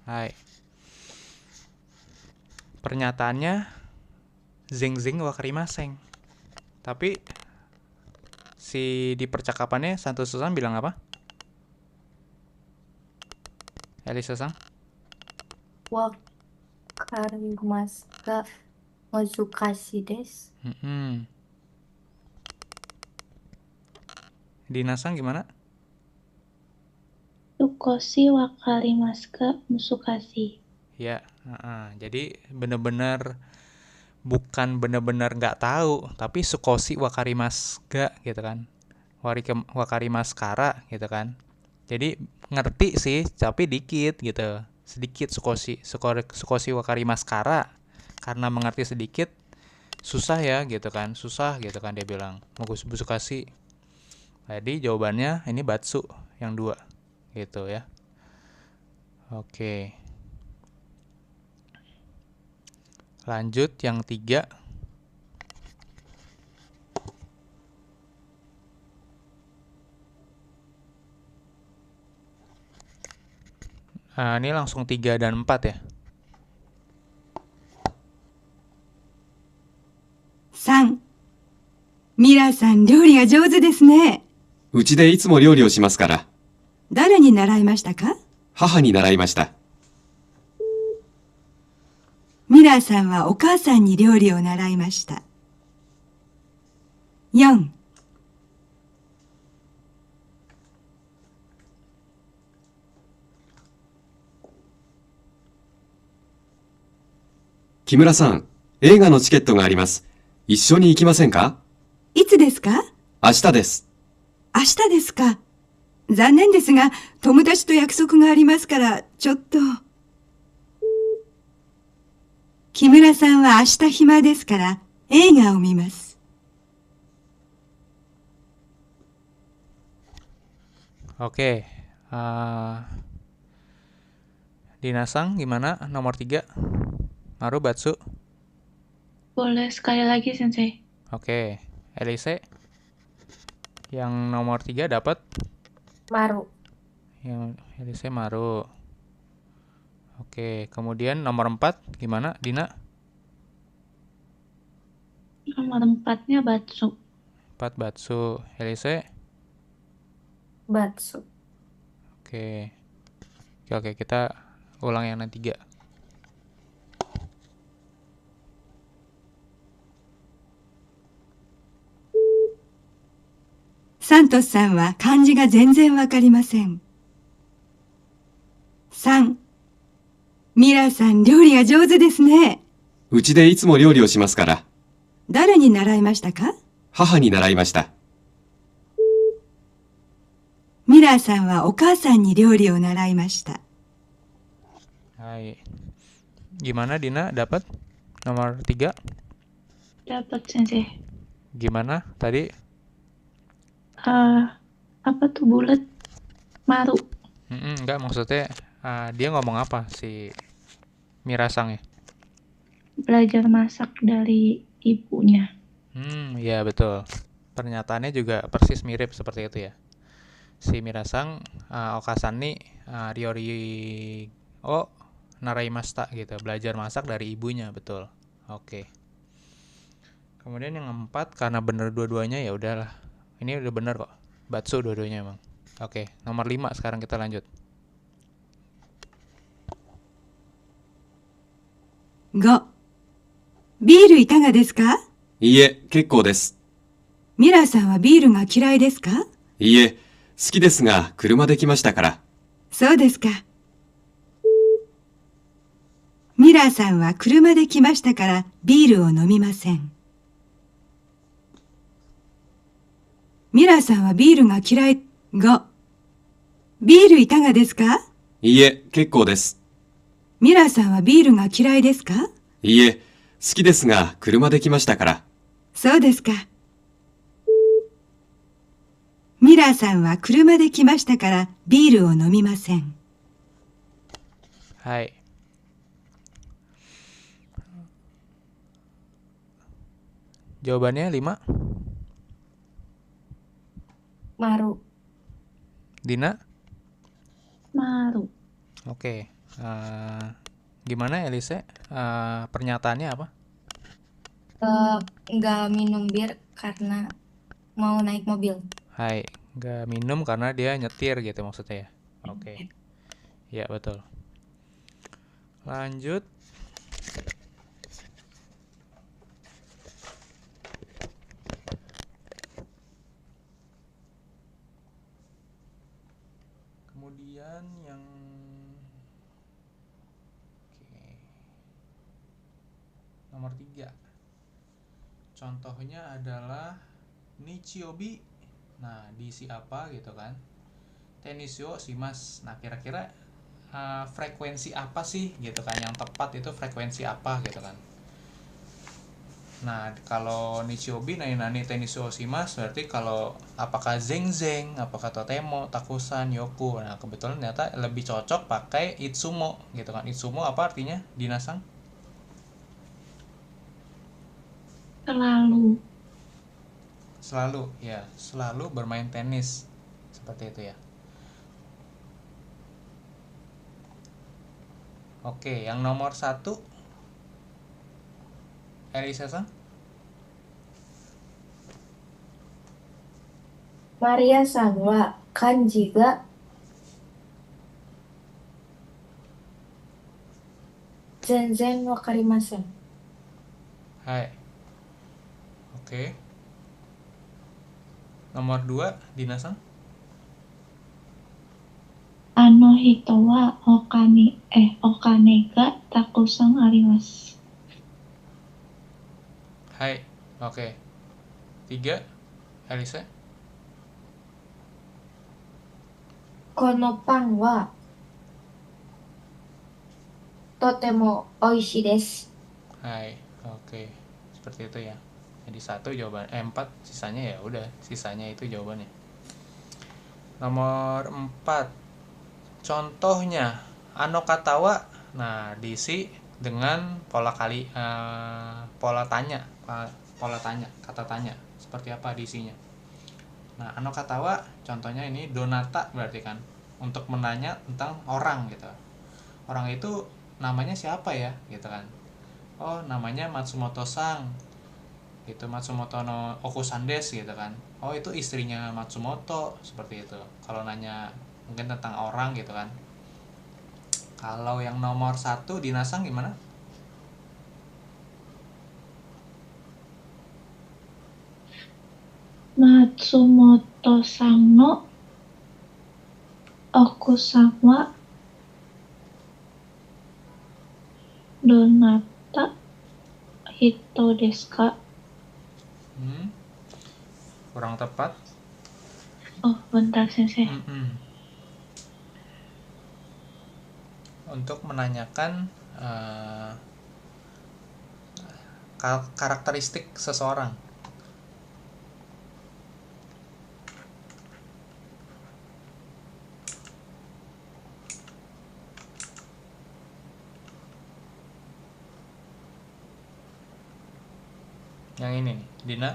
Hai. Pernyataannya zing-zing wakarimaseng. Tapi di percakapannya Santoso-san bilang apa? Elisa-san? Wakarimasu ga muzukashi desu. Dina-san gimana? Sukoshi wakarimasu ka musukashi. Ya, jadi bener-bener bukan bener-bener nggak tahu, tapi sukoshi wakarimasu ga gitu kan, wakarimasu kara gitu kan. Jadi ngerti sih, tapi dikit gitu, sedikit sukoshi wakarimasu kara, karena mengerti sedikit susah ya gitu kan, susah gitu kan dia bilang musukashi. Jadi jawabannya ini batsu yang 2 gitu ya. Oke. Lanjut yang 3. Ini langsung 3 dan 4 ya. 3、ミラーさん料理が上手ですね。うちでいつも料理をしますから。誰に習いましたか？母に習いました。ミラーさんはお母さんに料理を習いました。4、木村さん、映画のチケットがあります。一緒に行きませんか？いつですか？明日です。明日ですか。残念ですが、友達と約束がありますから、ちょっと。木村さんは明日暇ですから、映画を見ます。Oke. Dinasang gimana? Nomor 3. Marubatsu. Boleh sekali lagi, Sensei. Oke. Elise. Yang nomor 3 dapat? Maru. Yang Elise Maru. Oke. Kemudian nomor 4 gimana, Dina? Nomor 4-nya Batsu. 4 Batsu. Elise? Batsu. Oke. Oke, kita ulang yang 3.サントスさんは漢字が全然わかりません。3、ミラーさん料理が上手ですね。うちでいつも料理をしますから。誰に習いましたか？母に習いました。ミラーさんはお母さんに料理を習いました。Hai. Gimana Dina dapat nomor 3? Dapat, Sensei. Gimana tadi? Apa tuh bulat? Maru. Enggak, maksudnya dia ngomong apa si Mirasang ya? Belajar masak dari ibunya. Ya betul. Pernyataannya juga persis mirip seperti itu ya. Si Mirasang, Okasan ni Ryori o naraimashita gitu, belajar masak dari ibunya, betul. Oke. Kemudian yang 4 karena bener dua-duanya ya udahlah. Ini udah bener kok. Batsu dua-duanya emang. Oke, nomor 5 sekarang kita lanjut. 5、ビールいかがですか？いいえ、結構です。ミラーさんはビールが嫌いですか？いいえ、好きですが、車で来ましたから。そうですか。ミラーさんは車で来ましたからビールを飲みません。ミラーさんはビールが嫌い。5、ビールいかがですか？いいえ、結構です。ミラーさんはビールが嫌いですか？いいえ、好きですが、車で来ましたから。そうですか。ミラーさんは車で来ましたからビールを飲みません。はい。Jawabannya 5. Maru. Dina? Maru. Oke. Gimana Elise? Pernyataannya apa? Nggak minum bir karena mau naik mobil. Hai, nggak minum karena dia nyetir gitu maksudnya ya. Oke. Ya, betul. Lanjut. Kemudian yang nomor 3. Contohnya adalah Nichiobi. Nah, diisi apa gitu kan? Tenisyo shimasu. Nah, kira-kira frekuensi apa sih gitu kan? Yang tepat itu frekuensi apa gitu kan? Nah, kalau Nichiobi nani tenisyo shimasu berarti kalau apakah zeng-zeng, apakah totemo, takusan, yoku. Nah, kebetulan ternyata lebih cocok pakai itsumo gitu kan. Itsumo apa artinya? Dinasang? Selalu. Selalu, ya. Selalu bermain tenis. Seperti itu ya. Oke, yang nomor 1. Elisa-san? Maria-san wa kanji ga zenzen wakarimasen. Hai. Oke. Nomor 2, Dina-san? Hito wa okane ga takusan arimasu. Hai. Oke. 3, Elisa? このパンはとても美味しいです。 Hai, oke. Seperti itu ya. Jadi 1 jawaban 4, sisanya ya udah, sisanya itu jawabannya. Nomor 4. Contohnya, ano katawa. Nah, diisi dengan pola tanya, kata tanya. Seperti apa diisinya? Nah, ano katawa contohnya ini donata berarti kan, untuk menanya tentang orang gitu. Orang itu namanya siapa ya gitu kan. Oh, namanya Matsumoto-san. Itu Matsumoto no Okusan desu gitu kan. Oh, itu istrinya Matsumoto, seperti itu. Kalau nanya mungkin tentang orang gitu kan. Kalau yang nomor 1 Dina-san gimana? Matsumoto-san no okusan wa donata hito desu ka? Kurang tepat. Oh, bentar sensei. Untuk menanyakan karakteristik seseorang. Yang ini nih, Dina.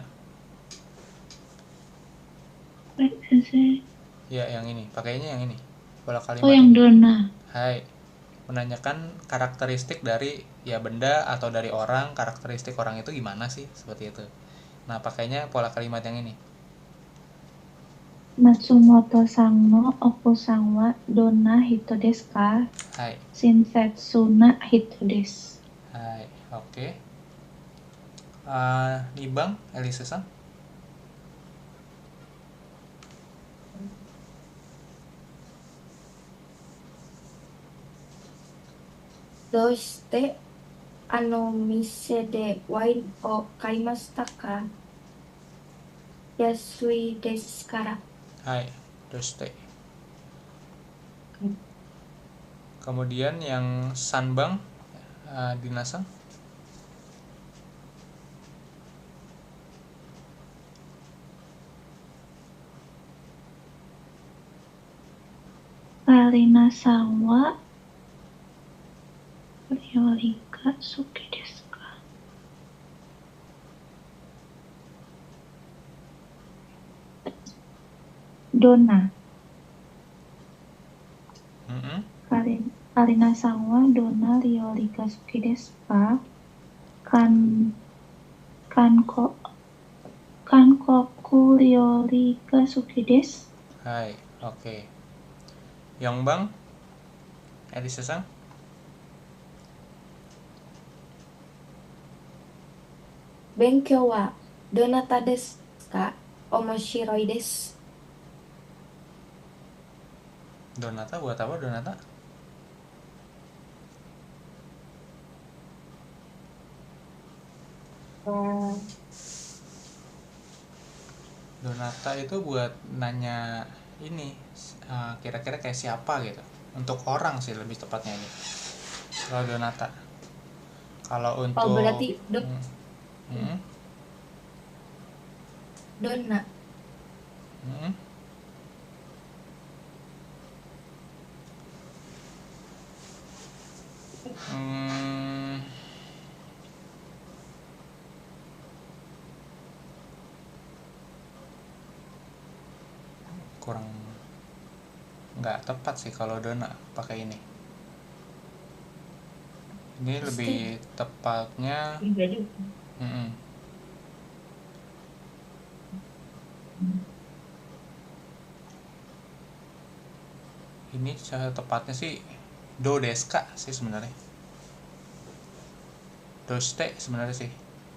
Baik, sensei. Ya, yang ini. Pakainya yang ini. Pola kalimat Oh, yang ini. dona. Hai. Menanyakan karakteristik dari ya benda atau dari orang, karakteristik orang itu gimana sih? Seperti itu. Nah, pakainya pola kalimat yang ini. Matsumoto-san no okusan wa dona hito desu ka? Hai. Shinsetsu na hito desu. Hai, oke. Nibang, Elisa-san. Doshite mise de wine o kaimashita ka? Yasui desu kara. Hai, doshite. Kemudian yang Sanbang, Dina-san. Alina-san wa ryori ga suki desu ka? Dona. Alina-san wa dona ryori ga suki desu ka? Kankoku ryori ga suki desu. Hai, oke. Yongbang, Elisa-san. Benkyou wa donata desu ka? Omoshiroi desu. Donata buat apa Donata? Donata itu buat nanya ini, kira-kira kayak siapa gitu. Untuk orang sih lebih tepatnya ini. Kalau Donata. Kalau untuk Oh, berarti dona. Kurang nggak tepat sih kalau dona pakai ini. Ini lebih tepatnya ini tepatnya sih do desu ka sih sebenarnya. Doshite sebenarnya sih.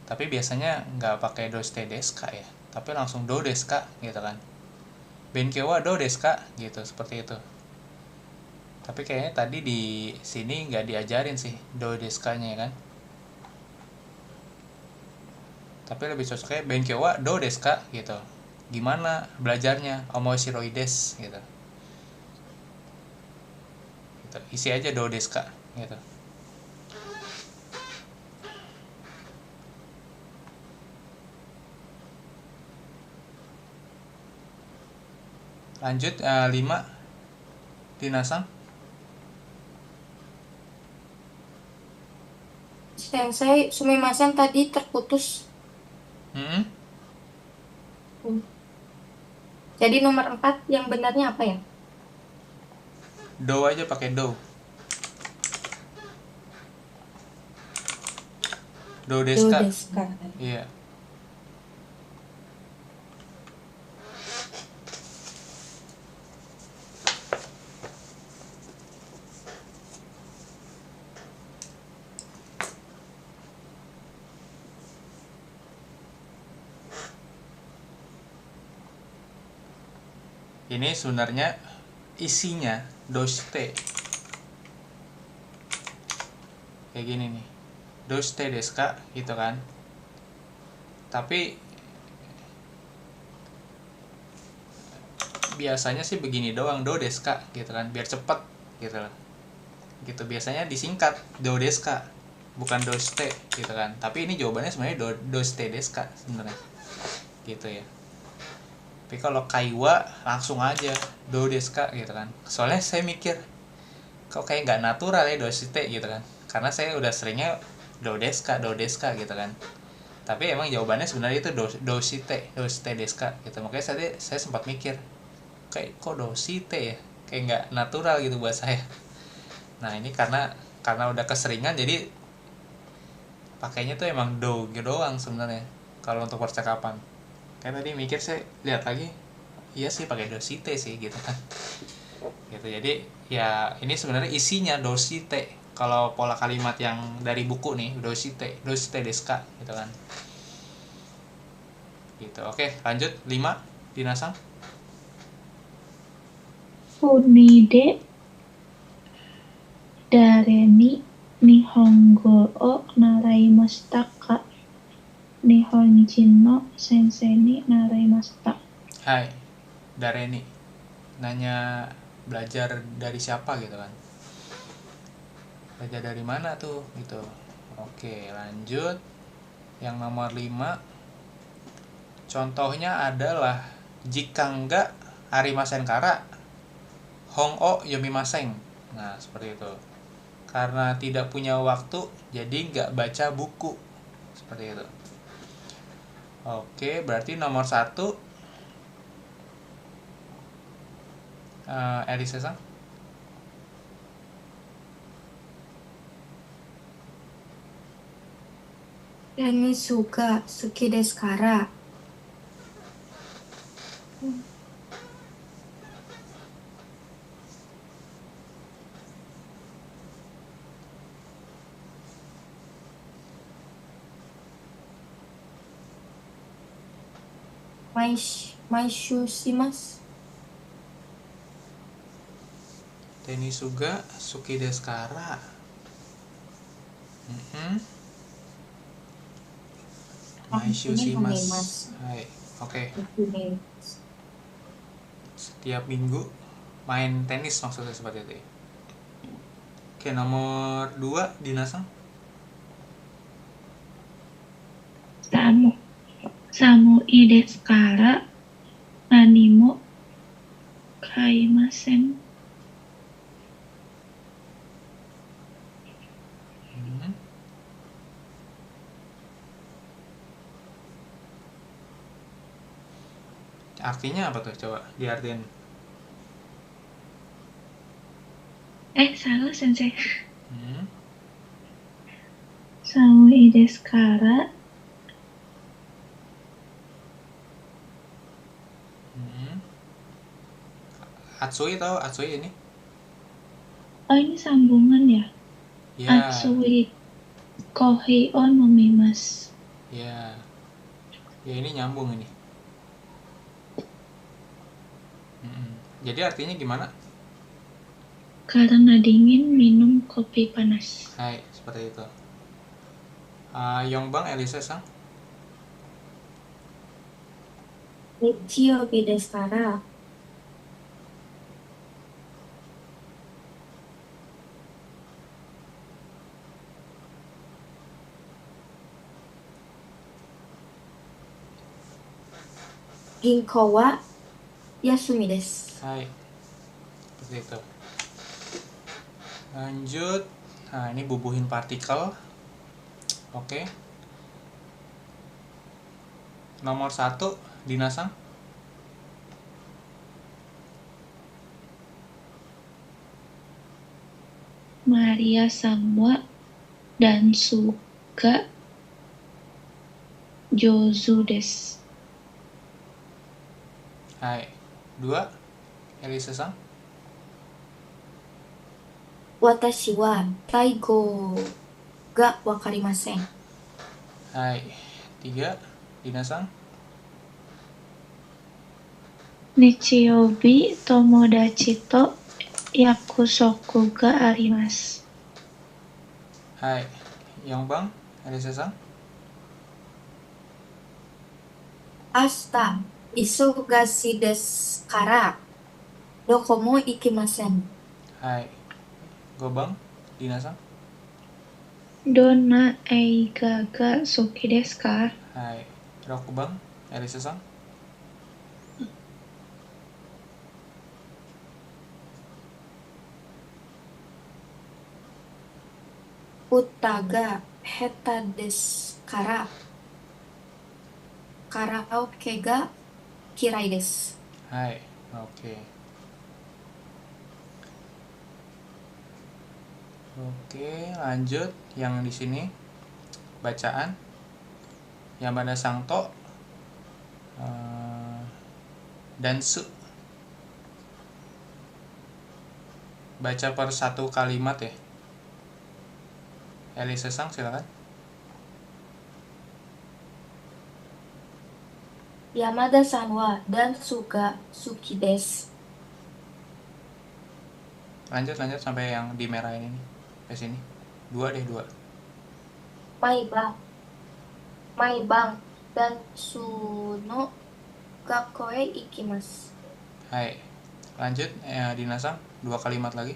Tapi biasanya nggak pakai doshite desu ka ya. Tapi langsung do desu ka gitu kan. Benkyou wa do desu ka gitu, seperti itu. Tapi kayaknya tadi di sini nggak diajarin sih do desu ka-nya kan. Tapi lebih cocoknya Benkyou wa do desu ka gitu. Gimana belajarnya? Omoshiroi desu gitu. gitu. Isi aja do desu ka gitu. Lanjut 5 Dina-san. Sensei, sumimasen tadi terputus. Hmm? Jadi nomor 4 yang benarnya apa ya? Do aja pakai do. Do desu Do ka. desu ka. Iya. Ini sebenarnya isinya doshite. Kayak gini nih. Doshite desu ka gitu kan. Tapi biasanya sih begini doang, do desu ka gitu kan, biar cepet gitu loh. Gitu biasanya disingkat do desu ka, bukan doshite gitu kan. Tapi ini jawabannya sebenarnya doshite desu ka sebenarnya. Gitu ya. Tapi kalau kaiwa langsung aja do desu ka gitu kan. Soalnya saya mikir kok kayak nggak natural ya doshite gitu kan. Karena saya udah seringnya do desu ka gitu kan. Tapi emang jawabannya sebenarnya itu doshite desu ka gitu. Makanya saya sempat mikir kayak kok doshite ya, kayak nggak natural gitu buat saya. Nah ini karena udah keseringan jadi pakainya tuh emang do gitu doang sebenarnya kalau untuk percakapan. Kayak tadi mikir saya lihat lagi, iya sih pakai doshite sih gitu kan. Gitu. Jadi ya ini sebenarnya isinya doshite. Kalau pola kalimat yang dari buku nih doshite desu ka gitu kan. Gitu. Oke, lanjut 5 Dina-san. Funi de dare ni nihongo o naraimashita ka? Nihonjin no sensei ni naraimashita. Hai, Dareni. Nanya belajar dari siapa gitu kan. Belajar dari mana tuh gitu. Oke, lanjut. Yang nomor 5. Contohnya adalah jika enggak arimasen kara hong o yomimasen. Nah, seperti itu. Karena tidak punya waktu, jadi nggak baca buku. Seperti itu. Oke, berarti nomor 1 Elisa-san. Tenisu ga suki desu kara. Maishu shimasu. Tenisu ga suki desu kara. Maishu shimasu. Hai, oke. Setiap minggu main tenis maksudnya seperti itu. Oke, nomor 2 Dina-san. Samui desu kara nani mo kaimasen. Artinya apa tuh? Coba diartiin. Salah sensei. Hmm. Samui desu kara. Atsui tahu Atsui ini? Oh ini sambungan ya? Ya. Atsui kohi o nomimasu. Ya. Ya ini nyambung ini. Jadi artinya gimana? Karena dingin minum kopi panas. Hai, seperti itu. Yongbang Elisa-san. Nichiyobi desu kara. Ginko wa yasumi desu. Hai. Seperti itu. Lanjut. Nah, ini bubuhin partikel. Oke. Nomor 1, Dina-san. Maria Sangwa dan Suga Jozu desu. Hai. 2, Elisa-san. Watashi wa taigo ga wakarimasen. Hai. 3, Dina-san. Nichiyobi tomodachi to yakusoku ga arimasu. Hai. Yang bang, Elisa-san. Ashita isogashi desu kara doko mo ikimasen. Hai. Gobang, Dina-san. Donna eiga ga suki desu ka? Hai. Rokubang, Elisa-san. Uta ga heta desu kara karaoke ga kirai desu. Hai. Oke. Oke, lanjut yang di sini bacaan. Yamada Sangto dansu. Baca per satu kalimat ya. Elisa Sang, silakan. Yamada-san wa dansu ga suki desu. Lanjut sampai yang di merah ini nih. Ke sini. 2 deh, 2. Maibang dansu no gakko e ikimasu. Hai. Lanjut Dina-san, 2 kalimat lagi.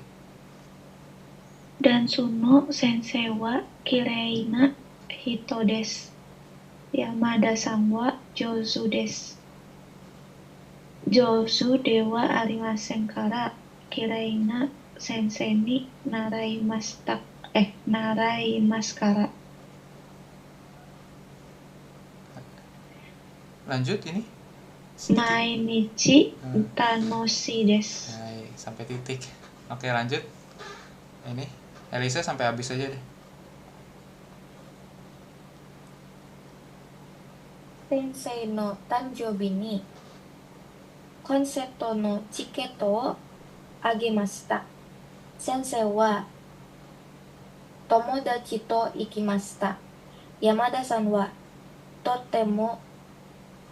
Dansu no sensei wa kirei na hito desu. Yamada-san wa jozu desu. Jozu de wa arimasen kara kirei na sensei ni naraimasu kara. Lanjut ini. Sedikit. Mainichi tanoshi desu. Hai, sampai titik. Oke, lanjut. Ini Elisa sampai habis aja deh. Sensei no tanjoubi ni konserto no chiketo o agemashita. Sensei wa tomodachi to ikimashita. Yamada-san wa totemo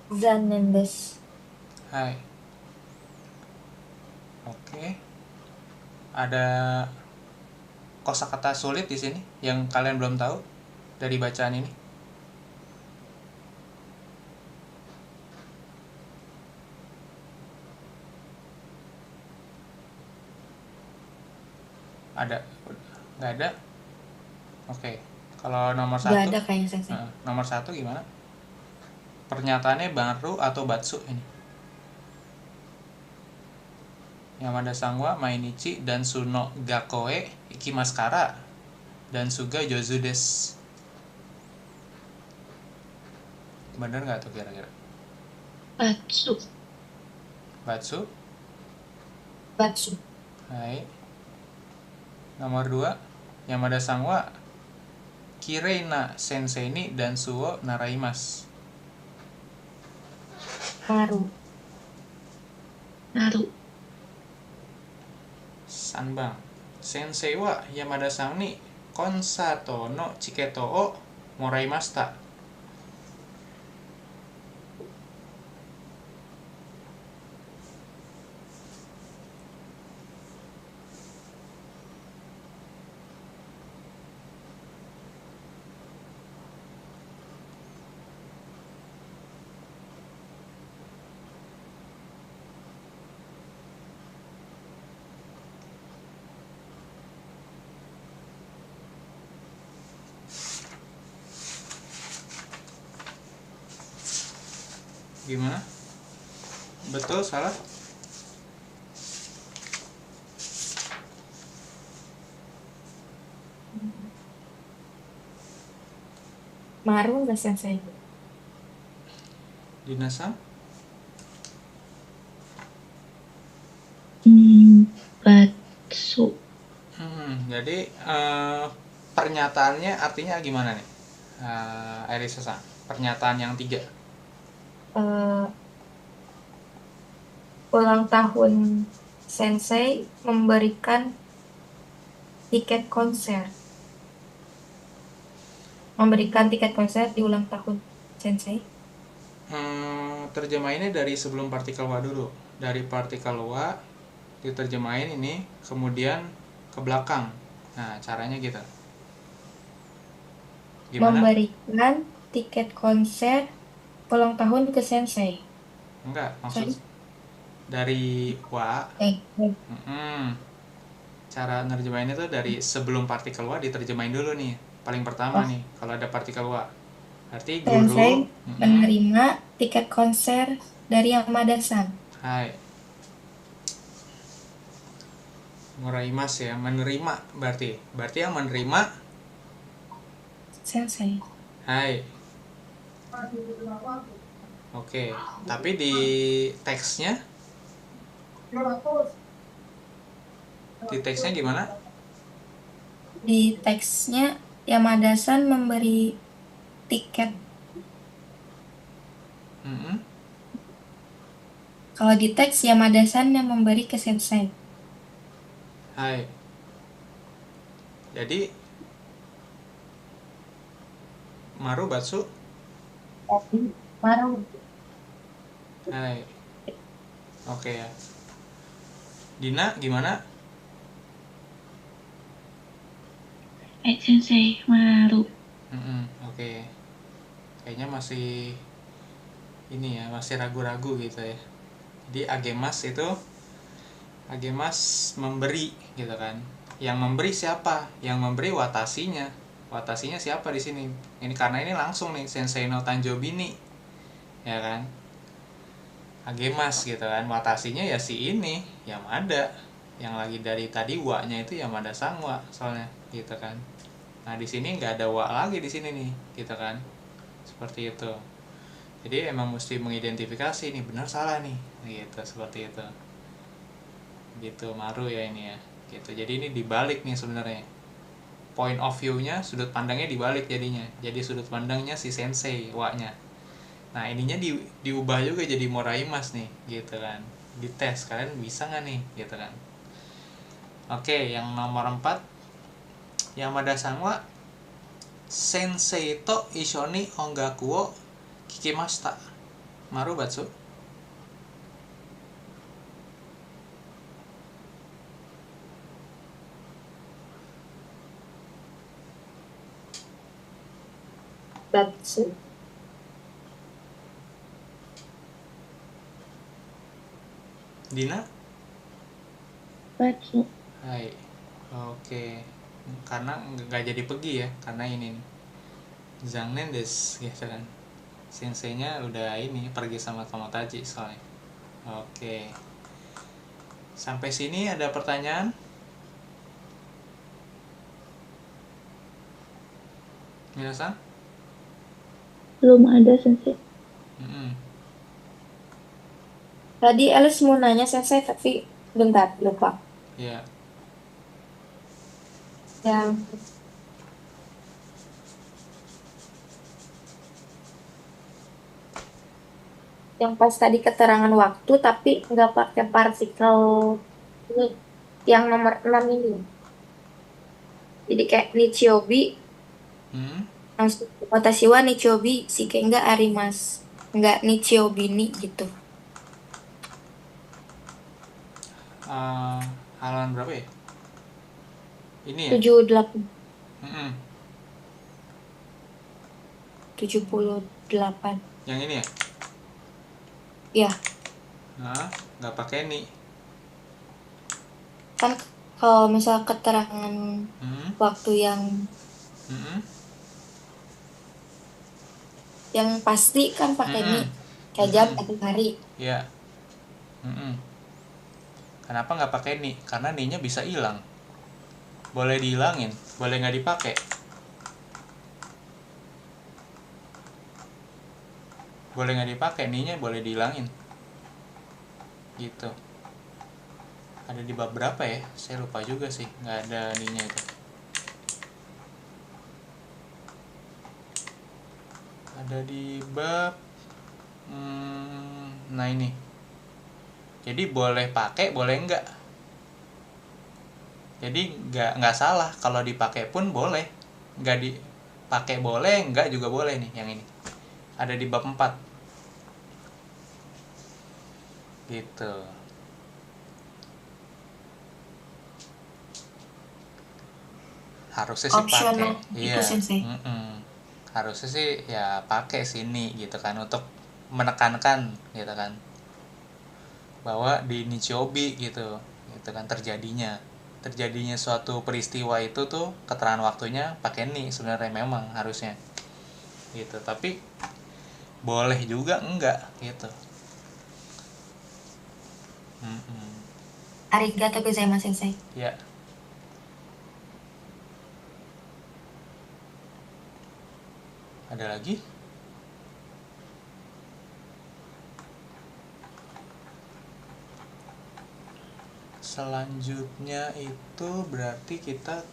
zannen desu. Hai. Oke. Ada kosakata sulit di sini yang kalian belum tahu dari bacaan ini? Ada? Nggak ada? Oke. Kalau nomor 1? Gak ada kayaknya sensei. Nomor 1 gimana? Pernyataannya baru atau batsu ini? Yamada Sangwa Mainichi dansu no gakoe ikimasu kara dansu ga jozu desu. Bener nggak tuh kira-kira? Batsu. Batsu. Batsu. Hai. Nomor 2, Yamada Sangwa kirei na sensei ni dansu wo naraimasu. Naru. Sanbang. Sensei wa Yamada-san ni konsato no chiketo o moraimashita. Gimana? Betul, salah? Maru nggak sensei? Dina-san? Batsu. Jadi pernyataannya artinya gimana nih? Elisa-san, pernyataan yang 3. Ulang tahun sensei memberikan tiket konser. Memberikan tiket konser di ulang tahun sensei. Terjemahinnya dari sebelum partikel wa dulu. Dari partikel wa diterjemahin ini, kemudian ke belakang. Nah, caranya gitu. Gimana? Memberikan tiket konser ulang tahun ke sensei. Enggak, maksud dari wa. Cara nerjemahinnya tuh dari sebelum partikel wa diterjemahin dulu nih. Paling pertama nih, kalau ada partikel wa. Arti guru Sensei menerima tiket konser dari Yamada-san. Hai. Muraimas ya, menerima berarti. Berarti yang menerima Sensei. hai. Oke, tapi di teksnya gimana? Di teksnya Yamada-san memberi tiket. Kalau di teks Yamada-san yang memberi ke sensei. Hai. Jadi Maru Batsu. Maru. Hai. Oke ya. Dina gimana? Sensei, Maru. Oke. Kayaknya masih ini ya, masih ragu-ragu gitu ya. Jadi agemas memberi gitu kan. Yang memberi siapa? Yang memberi watashinya. Watashinya siapa di sini? Ini karena ini langsung nih Sensei no Tanjobi nih. Ya kan? Agemas gitu kan. Watashinya ya si ini, Yamada. Yang lagi dari tadi wa-nya itu Yamada sang wa soalnya gitu kan. Nah, di sini nggak ada wa lagi di sini nih, gitu kan. Seperti itu. Jadi emang mesti mengidentifikasi nih benar salah nih, gitu, seperti itu. Gitu Maru ya ini ya. Gitu. Jadi ini dibalik nih sebenarnya. Point of view-nya, sudut pandangnya dibalik jadinya. Jadi sudut pandangnya si sensei wa-nya. Nah, ininya diubah juga jadi moraimas nih, gitu kan. Dites kalian bisa nggak nih, gitu kan. Oke, yang nomor 4. Yamada-san wa sensei to isho ni ongaku wo kikimashita. Maru Batsu. Batsu. Dina? Batsu. Hai. Oke. Karena nggak jadi pergi ya, karena ini nih. Zannen desu gitu kan. Senseinya udah ini pergi sama Tomotachi soalnya. Oke. Sampai sini ada pertanyaan? Minasan? Belum ada, Sensei. Tadi Alice mau nanya sensei tapi bentar lupa. Ya. Yang pas tadi keterangan waktu tapi nggak pakai partikel ini yang nomor 6 ini. Jadi kayak Nichiobi langsung watashi wa Nichiobi shike ga arimasu. Nggak Nichiobi ni gitu. Halaman berapa ya? Ini ya? 78. 78. Yang ini ya? Ya. Nah, nggak pakai ni. Kan kalau misal keterangan waktu yang pasti kan pakai ni kayak jam atau hari. Ya. Kenapa nggak pakai ni? Karena ni-nya bisa hilang. Boleh dihilangin, boleh nggak dipakai. Boleh nggak dipakai, ni-nya boleh dihilangin. Gitu. Ada di bab berapa ya? Saya lupa juga sih, nggak ada ni-nya itu. Ada di bab nah ini. Jadi boleh pakai, boleh enggak. Jadi nggak salah kalau dipakai pun boleh, nggak dipakai boleh, enggak juga boleh nih yang ini. Ada di bab 4. Gitu. Harusnya sih pakai. Optional Iya. itu Sensei. Harusnya sih ya pakai sini gitu kan, untuk menekankan gitu kan bahwa di Nichiobi gitu kan terjadinya suatu peristiwa itu tuh keterangan waktunya pakai ni sebenarnya, memang harusnya gitu, tapi boleh juga enggak gitu. Arigato gozaimasu Sensei. Ya. Ada lagi? Selanjutnya itu berarti kita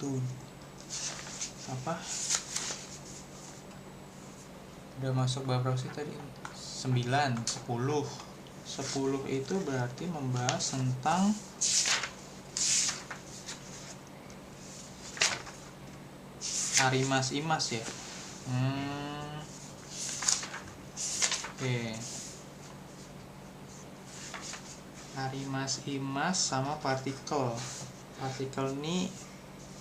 udah masuk bab berapa sih tadi? 9, 10 itu berarti membahas tentang arimas imas ya. Oke. Arimas imas sama partikel ni,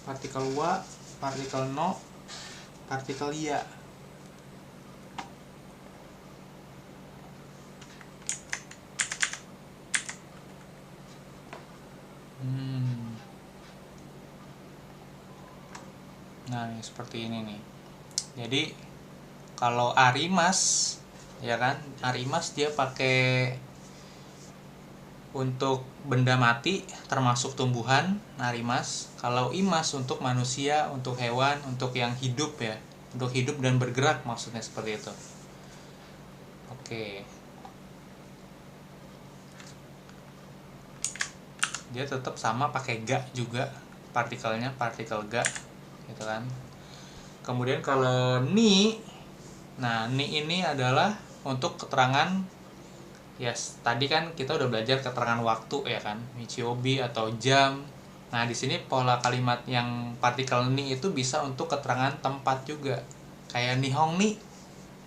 partikel wa, partikel no, partikel ya. Nah, ini seperti ini nih. Jadi kalau arimas ya kan, arimas dia pakai untuk benda mati termasuk tumbuhan, arimas. Kalau imas untuk manusia, untuk hewan, untuk yang hidup ya, untuk hidup dan bergerak, maksudnya seperti itu. Oke. Dia tetap sama pakai ga juga, partikelnya partikel ga gitu kan. Kemudian kalau ni, nah ni ini adalah untuk keterangan. Yes, tadi kan kita udah belajar keterangan waktu ya kan, Nichiobi atau jam. Nah, di sini pola kalimat yang partikel ni itu bisa untuk keterangan tempat juga. Kayak nihong ni.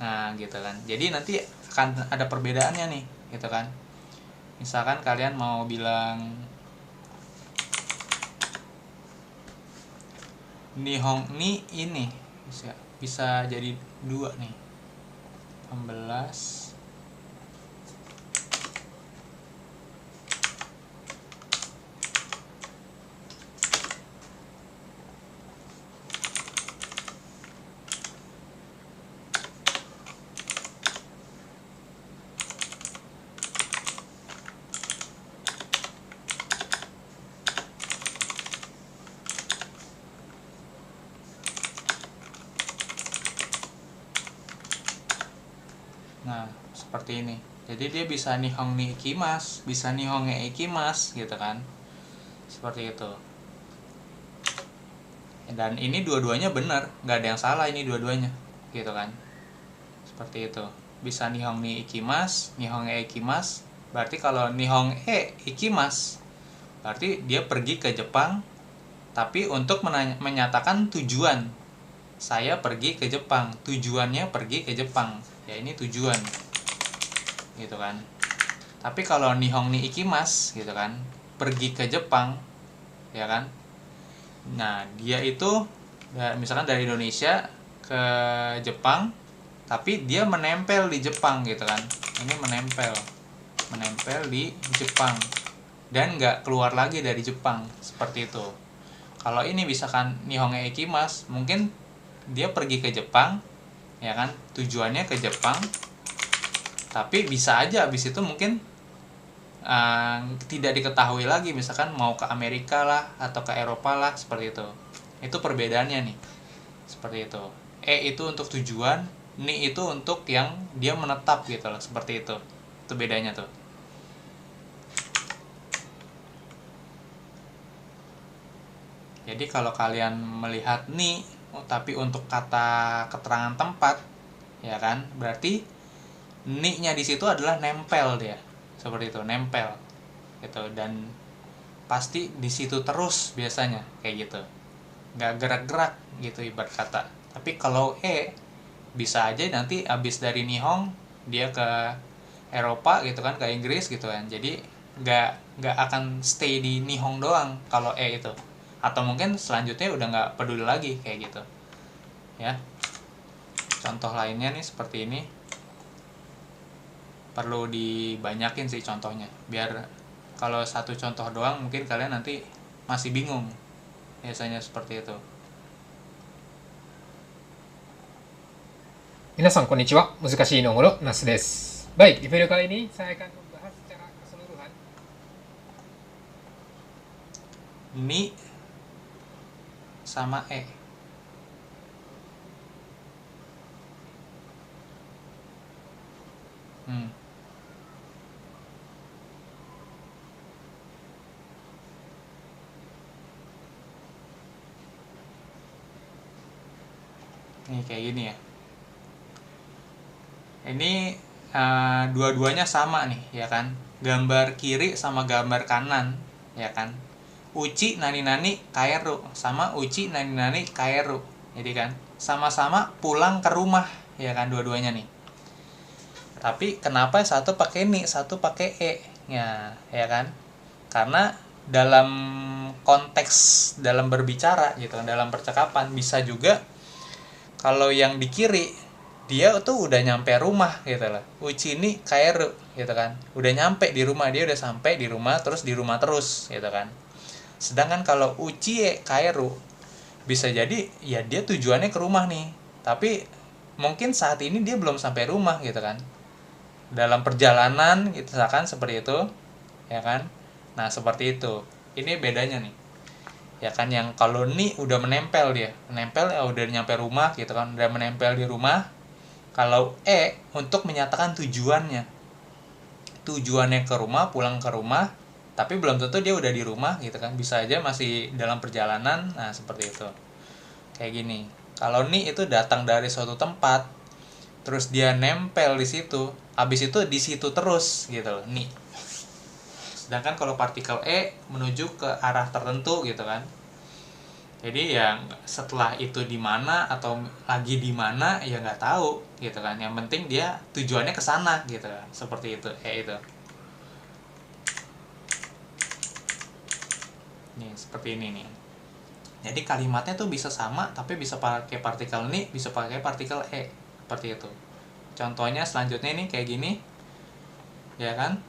Nah, gitu kan. Jadi nanti akan ada perbedaannya nih, gitu kan. Misalkan kalian mau bilang nihong ni ini bisa jadi 2 nih. 16. Nah, seperti ini. Jadi dia bisa nihong ni ikimas, bisa nihong e ikimas gitu kan. Seperti itu. Dan ini dua-duanya benar, nggak ada yang salah ini dua-duanya, gitu kan. Seperti itu. Bisa nihong ni ikimas, nihong e ikimas. Berarti kalau nihong e ikimas, berarti dia pergi ke Jepang, tapi untuk menyatakan tujuan. Saya pergi ke Jepang, tujuannya pergi ke Jepang. Ya ini tujuan, gitu kan. Tapi kalau nihong ni ikimas, gitu kan, pergi ke Jepang, ya kan. Nah, dia itu misalkan dari Indonesia ke Jepang, tapi dia menempel di Jepang gitu kan. Ini menempel di Jepang dan nggak keluar lagi dari Jepang, seperti itu. Kalau ini misalkan nihong e ikimas, mungkin dia pergi ke Jepang, ya kan, tujuannya ke Jepang, tapi bisa aja abis itu mungkin tidak diketahui lagi, misalkan mau ke Amerika lah atau ke Eropa lah, seperti itu perbedaannya nih, seperti itu. Itu untuk tujuan, ni itu untuk yang dia menetap gitu loh, seperti itu bedanya tuh. Jadi kalau kalian melihat ni tapi untuk kata keterangan tempat, ya kan, berarti ni-nya di situ adalah nempel dia, seperti itu, nempel gitu, dan pasti di situ terus biasanya kayak gitu, nggak gerak-gerak gitu ibarat kata. Tapi kalau bisa aja nanti abis dari Nihong dia ke Eropa gitu kan, ke Inggris gitu kan, jadi nggak akan stay di Nihong doang kalau itu, atau mungkin selanjutnya udah nggak peduli lagi kayak gitu ya. Contoh lainnya nih seperti ini, perlu dibanyakin sih contohnya, biar kalau satu contoh doang mungkin kalian nanti masih bingung, biasanya seperti itu. 皆さんこんにちは。難しい日本語のナスです。Baik, di video kali ini saya akan membahas secara keseluruhan Ni sama Nih kayak gini ya. Ini dua-duanya sama nih, ya kan? Gambar kiri sama gambar kanan, ya kan? Uchi nani-nani kaeru sama uchi nani-nani kaeru. Jadi kan sama-sama pulang ke rumah, ya kan, dua-duanya nih. Tapi kenapa satu pakai ni, satu pakai ya kan? Karena dalam konteks dalam berbicara gitu, dalam percakapan bisa juga kalau yang di kiri dia tuh udah nyampe rumah gitu loh. Uchi ni kaeru gitu kan. Udah nyampe di rumah, dia udah sampai di rumah terus gitu kan. Sedangkan kalau uchi kaeru bisa jadi ya dia tujuannya ke rumah nih, tapi mungkin saat ini dia belum sampai rumah gitu kan. Dalam perjalanan gitu misalkan seperti itu, ya kan. Nah, seperti itu. Ini bedanya nih. Ya kan, yang kalau ni udah menempel dia. Menempel ya udah nyampe rumah gitu kan, udah menempel di rumah. Kalau untuk menyatakan tujuannya. Tujuannya ke rumah, pulang ke rumah, tapi belum tentu dia udah di rumah gitu kan. Bisa aja masih dalam perjalanan. Nah, seperti itu. Kayak gini. Kalau ni itu datang dari suatu tempat, terus dia nempel di situ, habis itu di situ terus gitu loh, ni. Sedangkan kalau partikel menuju ke arah tertentu gitu kan. Jadi ya setelah itu di mana atau lagi di mana ya nggak tahu gitu kan. Yang penting dia tujuannya ke sana gitu kan. Seperti itu, itu. Nih, seperti ini nih. Jadi kalimatnya tuh bisa sama tapi bisa pakai partikel ni, bisa pakai partikel seperti itu. Contohnya selanjutnya ini kayak gini. Ya kan?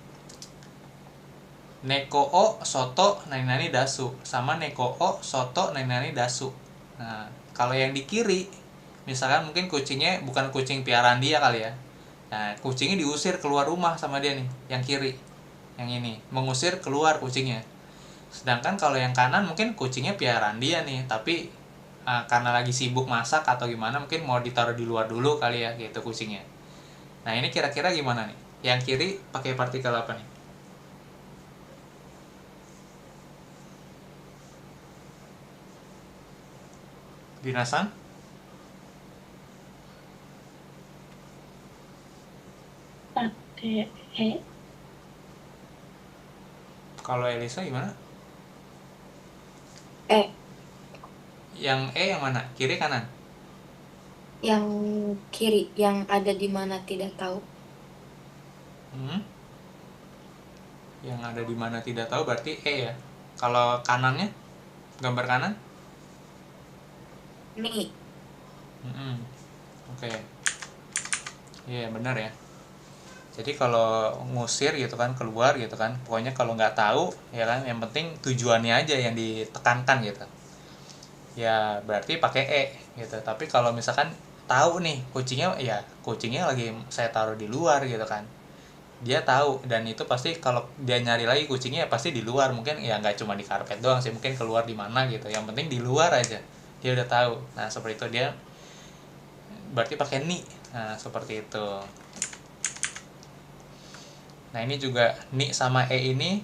Neko o soto nani-nani dasu sama neko o soto nani-nani dasu. Nah, kalau yang di kiri misalkan mungkin kucingnya bukan kucing piaraan dia kali ya. Nah, kucingnya diusir keluar rumah sama dia nih, yang kiri. Yang ini mengusir keluar kucingnya. Sedangkan kalau yang kanan mungkin kucingnya piaraan dia nih, tapi karena lagi sibuk masak atau gimana mungkin mau ditaruh di luar dulu kali ya gitu kucingnya. Nah, ini kira-kira gimana nih? Yang kiri pakai partikel apa nih? Dinasan? Pakai Kalau Elisa gimana? Yang yang mana? Kiri kanan? Yang kiri, yang ada di mana tidak tahu. Yang ada di mana tidak tahu berarti ya. Kalau kanannya? Gambar kanan? Ni. Oke. Iya, benar ya. Jadi kalau ngusir gitu kan, keluar gitu kan, pokoknya kalau nggak tahu ya kan, yang penting tujuannya aja yang ditekankan gitu. Ya berarti pakai gitu. Tapi kalau misalkan tahu nih kucingnya, ya kucingnya lagi saya taruh di luar gitu kan, dia tahu, dan itu pasti kalau dia nyari lagi kucingnya ya pasti di luar, mungkin ya nggak cuma di karpet doang sih, mungkin keluar di mana gitu, yang penting di luar aja dia udah tahu. Nah seperti itu, dia berarti pakai ni. Nah seperti itu. Nah ini juga ni sama e ini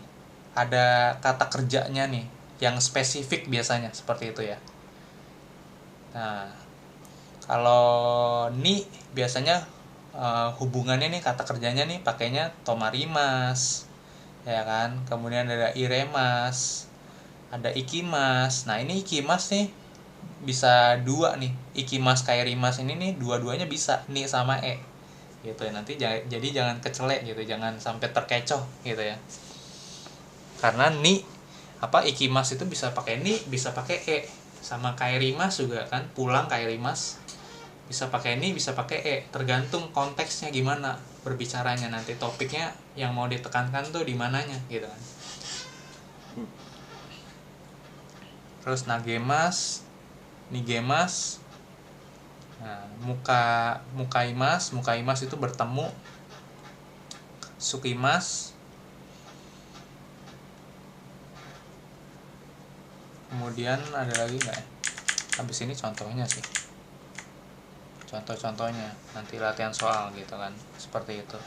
ada kata kerjanya nih yang spesifik biasanya seperti itu ya. Nah kalau ni biasanya hubungannya nih, kata kerjanya nih pakainya tomarimas ya kan, kemudian ada iremas, ada ikimas. Nah ini ikimas nih bisa dua nih, ikimas kairimas ini nih dua-duanya bisa ni sama e gitu ya. Nanti jadi jangan kecelek gitu, jangan sampai terkecoh gitu ya, karena ni ikimas itu bisa pakai ni, bisa pakai e. Sama kairimas juga kan, pulang kairimas bisa pakai ni, bisa pakai e, tergantung konteksnya gimana berbicaranya, nanti topiknya yang mau ditekankan tuh di mananya gitu kan. Terus nagemas, nigemas. Nah, mukaimas itu bertemu. Sukimas. Kemudian ada lagi nggak ya? Habis ini contohnya sih. Contoh-contohnya nanti latihan soal gitu kan, seperti itu.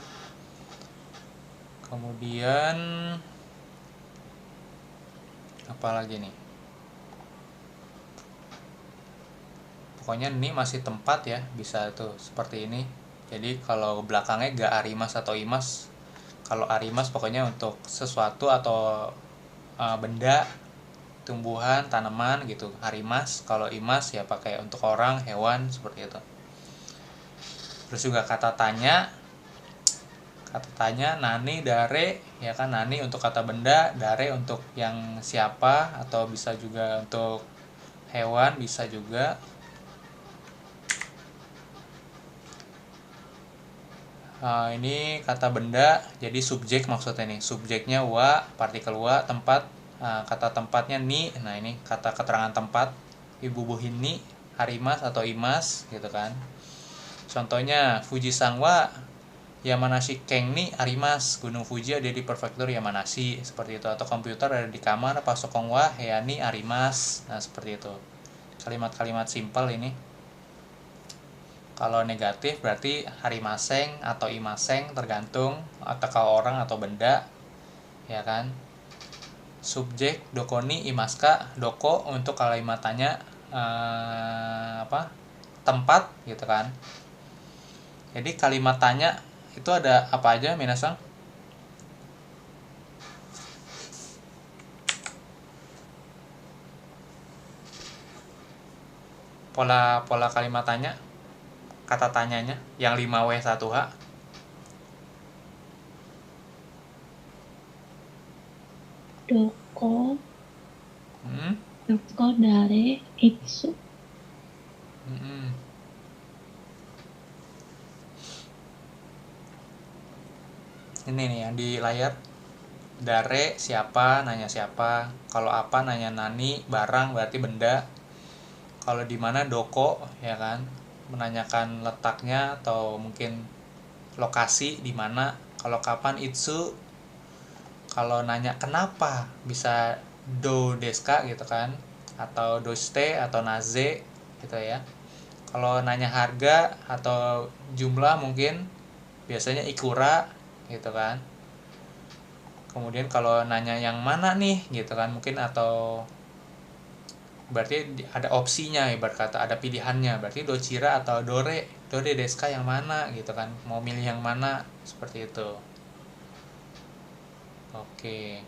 Kemudian apa lagi nih, pokoknya ini masih tempat ya, bisa tuh seperti ini. Jadi kalau belakangnya gak arimas atau imas, kalau arimas pokoknya untuk sesuatu atau benda, tumbuhan, tanaman gitu, arimas. Kalau imas ya pakai untuk orang, hewan, seperti itu. Terus juga kata tanya nani, dare ya kan, nani untuk kata benda, dare untuk yang siapa, atau bisa juga untuk hewan, bisa juga. Ini kata benda, jadi subjek maksudnya nih, subjeknya wa, partikel wa, tempat, kata tempatnya ni. Nah ini kata keterangan tempat, ibu buhin ni, harimas atau imas gitu kan. Contohnya Fujisan wa Yamanashi Ken ni arimas, Gunung Fuji ada di prefektur Yamanashi, seperti itu. Atau komputer ada di kamar Pasokong wa heya ni arimas. Nah seperti itu, kalimat-kalimat simpel ini. Kalau negatif berarti harimaseng atau imaseng, tergantung atau kalau orang atau benda ya kan. Subjek dokoni imaska, doko untuk kalimat tanya tempat gitu kan. Jadi kalimat tanya itu ada apa aja minasang? Pola kalimat tanya, kata tanyanya yang 5W1H. Doko, doko dare, itsu. Ini nih yang di layar. Dare siapa, nanya siapa. Kalau apa, nanya nani, barang berarti benda. Kalau di mana, doko ya kan, menanyakan letaknya atau mungkin lokasi di mana. Kalau kapan, itsu. Kalau nanya kenapa, bisa do deska gitu kan, atau doste atau naze gitu ya. Kalau nanya harga atau jumlah mungkin biasanya ikura gitu kan. Kemudian kalau nanya yang mana nih gitu kan, mungkin atau berarti ada opsinya, ibarat kata ada pilihannya, berarti dochira atau dore deska yang mana gitu kan, mau milih yang mana, seperti itu. Oke.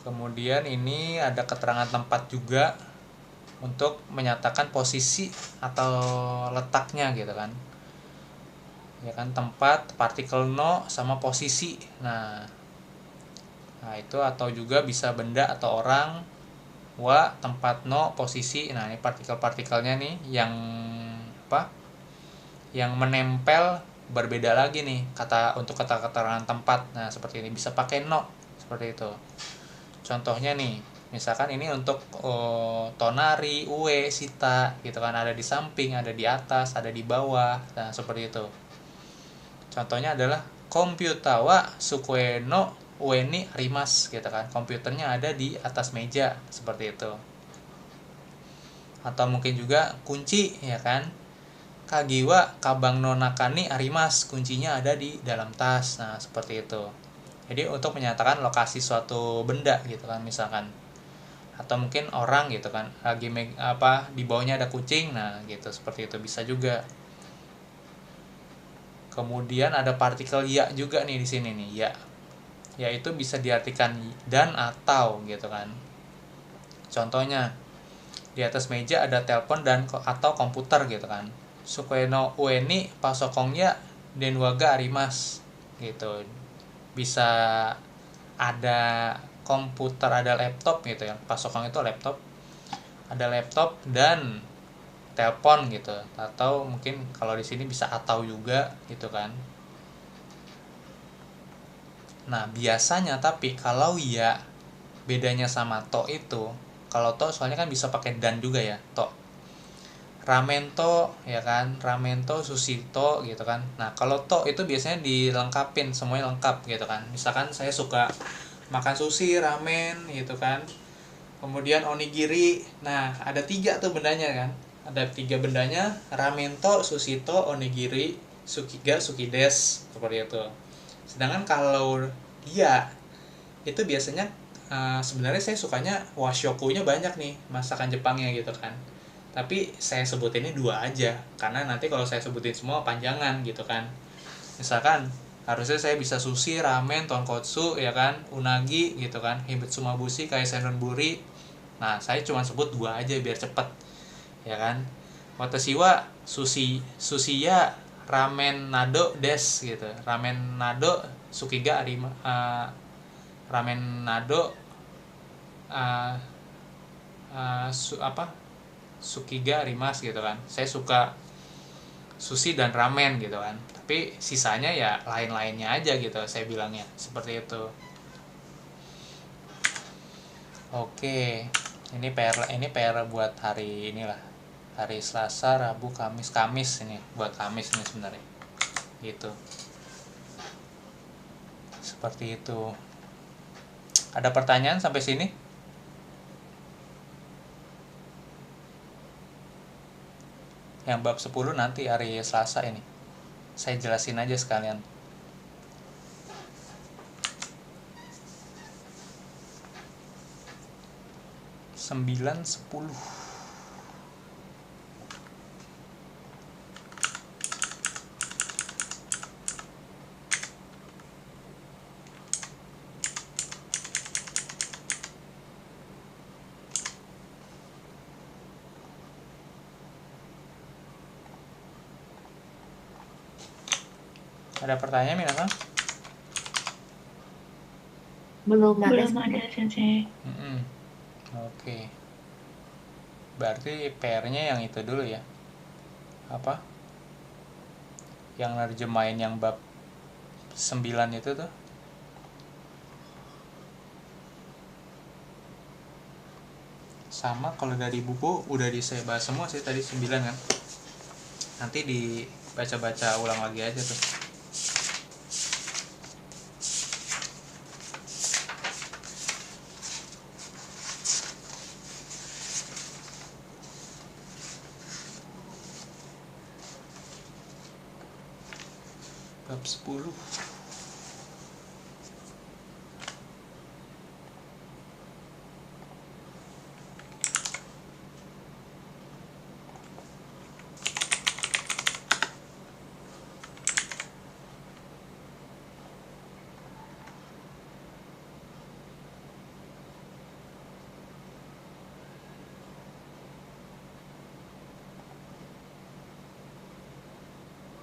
Kemudian ini ada keterangan tempat juga untuk menyatakan posisi atau letaknya gitu kan. Ya kan, tempat, partikel no sama posisi. Nah itu atau juga bisa benda atau orang. Wa, tempat, no, posisi. Nah ini partikel-partikelnya nih yang yang menempel berbeda lagi nih untuk kata keterangan tempat. Nah seperti ini bisa pakai no, seperti itu. Contohnya nih Misalkan ini untuk tonari, ue, sita gitu kan, ada di samping, ada di atas, ada di bawah. Nah, seperti itu. Contohnya adalah komputa wa sukue no ue ni arimasu gitu kan. Komputernya ada di atas meja, seperti itu. Atau mungkin juga kunci ya kan. Kagi wa kabang no naka ni arimasu, kuncinya ada di dalam tas. Nah, seperti itu. Jadi untuk menyatakan lokasi suatu benda gitu kan, misalkan. Atau mungkin orang gitu kan, lagi di bawahnya ada kucing. Nah, gitu, seperti itu bisa juga. Kemudian ada partikel ya juga nih di sini nih, ya. Ya itu bisa diartikan dan atau gitu kan. Contohnya di atas meja ada telepon dan atau komputer gitu kan. Sukue no ue ni pasokong ya denwaga arimasu gitu. Bisa ada komputer, ada laptop gitu ya. Pasokong itu laptop. Ada laptop dan telepon gitu. Atau mungkin kalau di sini bisa atau juga gitu kan. Nah, biasanya tapi kalau ya bedanya sama to itu, kalau to soalnya kan bisa pakai dan juga ya, to. Ramento ya kan, ramento, sushito gitu kan. Nah, kalau to itu biasanya dilengkapin, semuanya lengkap gitu kan. Misalkan saya suka makan sushi, ramen gitu kan. Kemudian onigiri. Nah, ada 3 tuh bendanya kan. Ada 3 bendanya, ramento, sushito, onigiri, sukiga, sukides, seperti itu. Sedangkan kalau ya itu biasanya sebenarnya saya sukanya washokunya banyak nih, masakan Jepangnya gitu kan. Tapi saya sebutinnya 2 aja, karena nanti kalau saya sebutin semua panjangan gitu kan. Misalkan harusnya saya bisa sushi, ramen, tonkotsu ya kan, unagi gitu kan, hibitsumabushi, kaisen donburi. Nah, saya cuma sebut 2 aja biar cepet ya kan. Watashi wa sushi ya ramen nado des gitu. Ramen nado sukiga arima, ramen nado sukiga arimas gitu kan. Saya suka sushi dan ramen gitu kan. Tapi sisanya ya lain-lainnya aja gitu saya bilangnya. Seperti itu. Oke. Ini PR buat hari inilah. Hari Selasa, Rabu, Kamis ini. Buat Kamis ini sebenarnya. Gitu. Seperti itu. Ada pertanyaan sampai sini? Yang bab 10 nanti hari Selasa ini. Saya jelasin aja sekalian. Sembilan, 10. Ada pertanyaan minasan? Belum Belum ada, Sensei. Oke. Berarti PR-nya yang itu dulu ya. Apa? Yang nerjemahin yang bab 9 itu tuh. Sama kalau dari buku udah saya bahas semua sih tadi 9 kan. Nanti dibaca-baca ulang lagi aja tuh. Bab 10.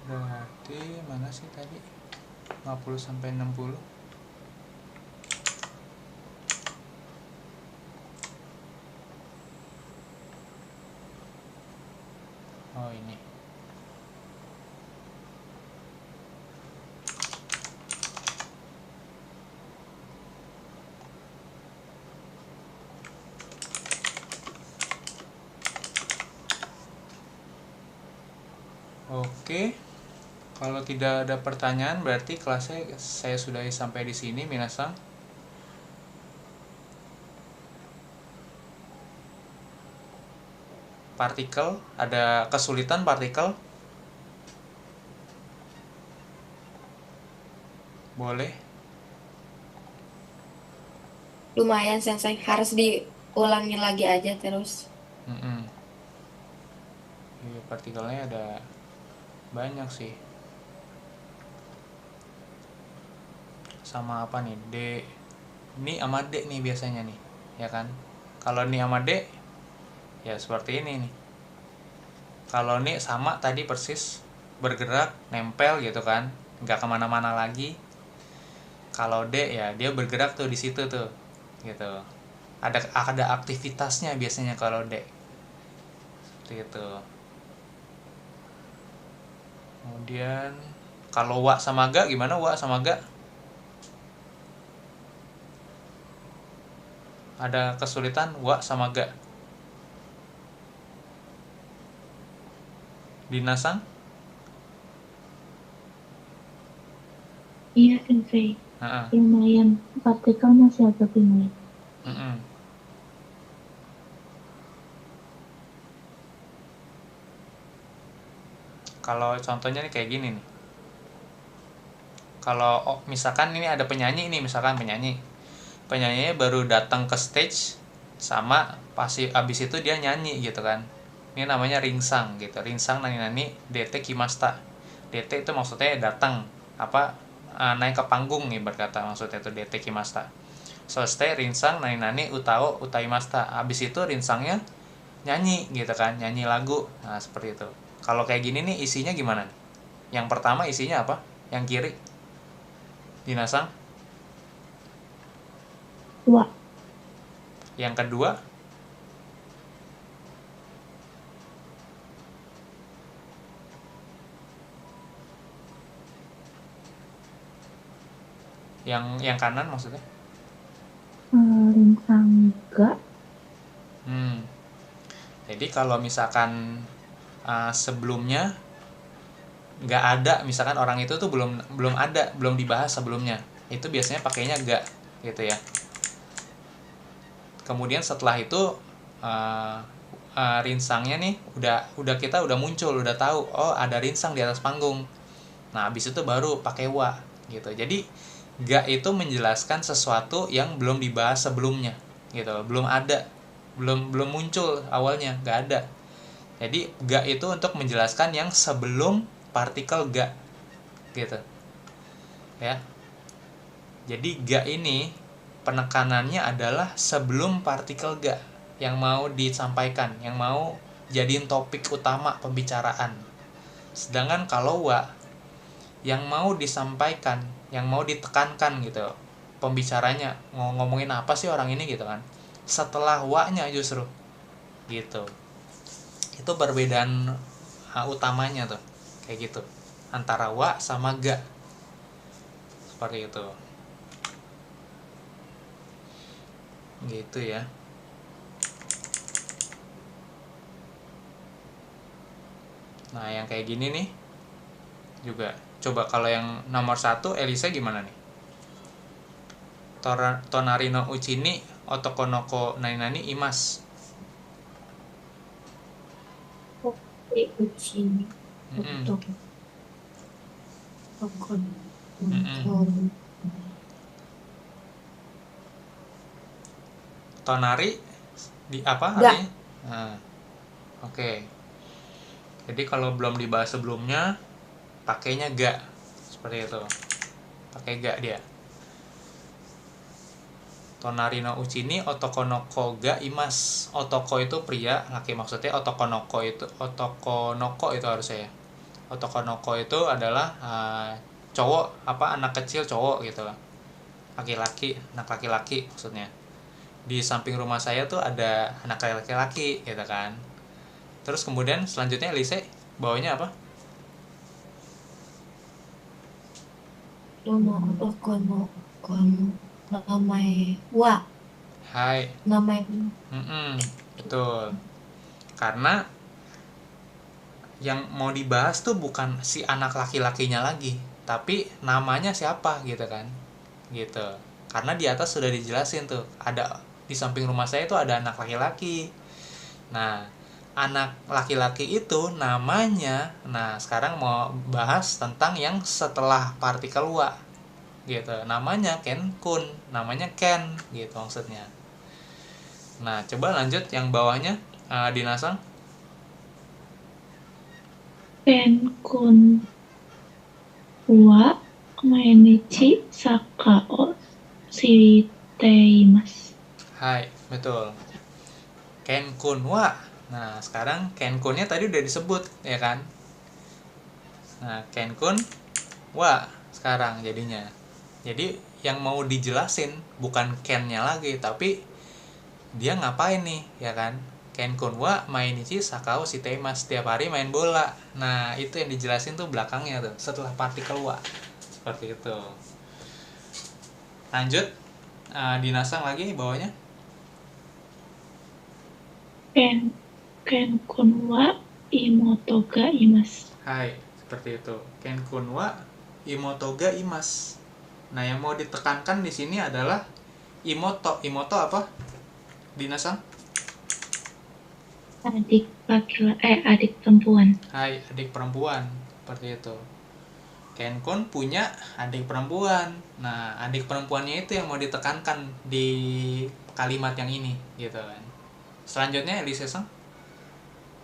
Berarti mana sih tadi? 50 sampai 60. Oh, ini. Oke, kalau tidak ada pertanyaan berarti kelasnya saya sudahi sampai di sini, minasang. Partikel, ada kesulitan partikel? Boleh. Lumayan sensei, harus diulangi lagi aja terus. Mm-mm. Iya, partikelnya ada banyak sih. Sama apa nih? D. Ini sama D nih biasanya nih, ya kan? Kalau ini sama D, ya seperti ini nih. Kalau ini sama tadi persis, bergerak, nempel gitu kan, nggak kemana-mana lagi. Kalau D ya dia bergerak tuh di situ tuh, gitu. Ada aktivitasnya biasanya kalau D. Seperti itu. Kemudian kalau wa sama ga gimana? Wa sama ga? Ada kesulitan wa sama ga? Dinasang? Iya, Sensei. Heeh. Lumayan. Partikel masih agak bingung. Mm-mm. Kalau contohnya nih kayak gini nih. Kalau misalkan ini ada penyanyi nih, misalkan penyanyinya baru datang ke stage sama pasti abis itu dia nyanyi gitu kan. Ini namanya ringsang gitu. Ringsang nani DT kimasta. DT itu maksudnya datang naik ke panggung nih berkata, maksudnya itu DT kimasta. Selesai ringsang nani utao utaimasta. Abis itu ringsangnya nyanyi gitu kan, nyanyi lagu. Nah, seperti itu. Kalau kayak gini nih isinya gimana nih? Yang pertama isinya apa? Yang kiri. Dinasang. Wa. Yang kedua yang kanan maksudnya? Linsang ga. Jadi kalau misalkan sebelumnya nggak ada, misalkan orang itu tuh belum dibahas sebelumnya, itu biasanya pakainya ga gitu ya. Kemudian setelah itu rinsangnya nih kita udah muncul, udah tahu oh ada rinsang di atas panggung. Nah habis itu baru pakai wa gitu. Jadi ga itu menjelaskan sesuatu yang belum dibahas sebelumnya gitu, belum muncul awalnya, nggak ada. Jadi ga itu untuk menjelaskan yang sebelum partikel ga gitu ya. Jadi ga ini penekanannya adalah sebelum partikel ga yang mau disampaikan, yang mau jadiin topik utama pembicaraan. Sedangkan kalau wa yang mau disampaikan, yang mau ditekankan gitu pembicaranya, ngomongin apa sih orang ini gitu kan, setelah wa-nya justru gitu. Itu perbedaan utamanya tuh kayak gitu antara wa sama ga, seperti itu gitu ya. Nah yang kayak gini nih juga coba kalau yang nomor 1 Elisa gimana nih? Tonari no uchi ni otoko no ko nani imas. Uchi ni. Tonari di apa Ga. artinya? Nah, oke. Jadi kalau belum dibahas sebelumnya pakainya ga, seperti itu. Pakai ga dia. Tonari no uchi ni otoko no ko ga imas. Otoko itu pria, laki maksudnya. Otoko noko itu harusnya ya. Otoko noko itu adalah cowok, anak kecil cowok gitu. Laki-laki, anak laki-laki maksudnya. Di samping rumah saya tuh ada anak laki-laki gitu kan. Terus kemudian selanjutnya Elise bawanya apa? Dono otoko no namae wa. Hai. Namae. Betul. Karena yang mau dibahas tuh bukan si anak laki-lakinya lagi, tapi namanya siapa gitu kan. Gitu. Karena di atas sudah dijelasin tuh, ada di samping rumah saya itu ada anak laki-laki. Nah, anak laki-laki itu namanya, nah sekarang mau bahas tentang yang setelah partikel wa gitu. Namanya Ken-kun, namanya Ken gitu maksudnya. Nah, coba lanjut yang bawahnya, Dinasang. Ken-kun wa mainichi saka o shiriteimasu. Hai, betul. Ken-kun wa. Nah, sekarang Ken-kunnya tadi udah disebut, ya kan? Nah, Ken-kun wa sekarang jadinya. Jadi, yang mau dijelasin bukan Ken-nya lagi, tapi dia ngapain nih, ya kan? Ken-kun wa mainichi sakao shiteimasu, setiap hari main bola. Nah, itu yang dijelasin tuh belakangnya tuh, setelah partikel wa. Seperti itu. Lanjut, Dinasang lagi bawahnya. Ken-kun wa imoto ga imasu. Hai, seperti itu. Ken-kun wa imoto ga imasu. Nah, yang mau ditekankan di sini adalah imoto. Imoto apa? Dinasang? Adik perempuan. Hai, adik perempuan. Seperti itu. Ken-kun punya adik perempuan. Nah, adik perempuannya itu yang mau ditekankan di kalimat yang ini, gitu kan. Selanjutnya, Elise-san.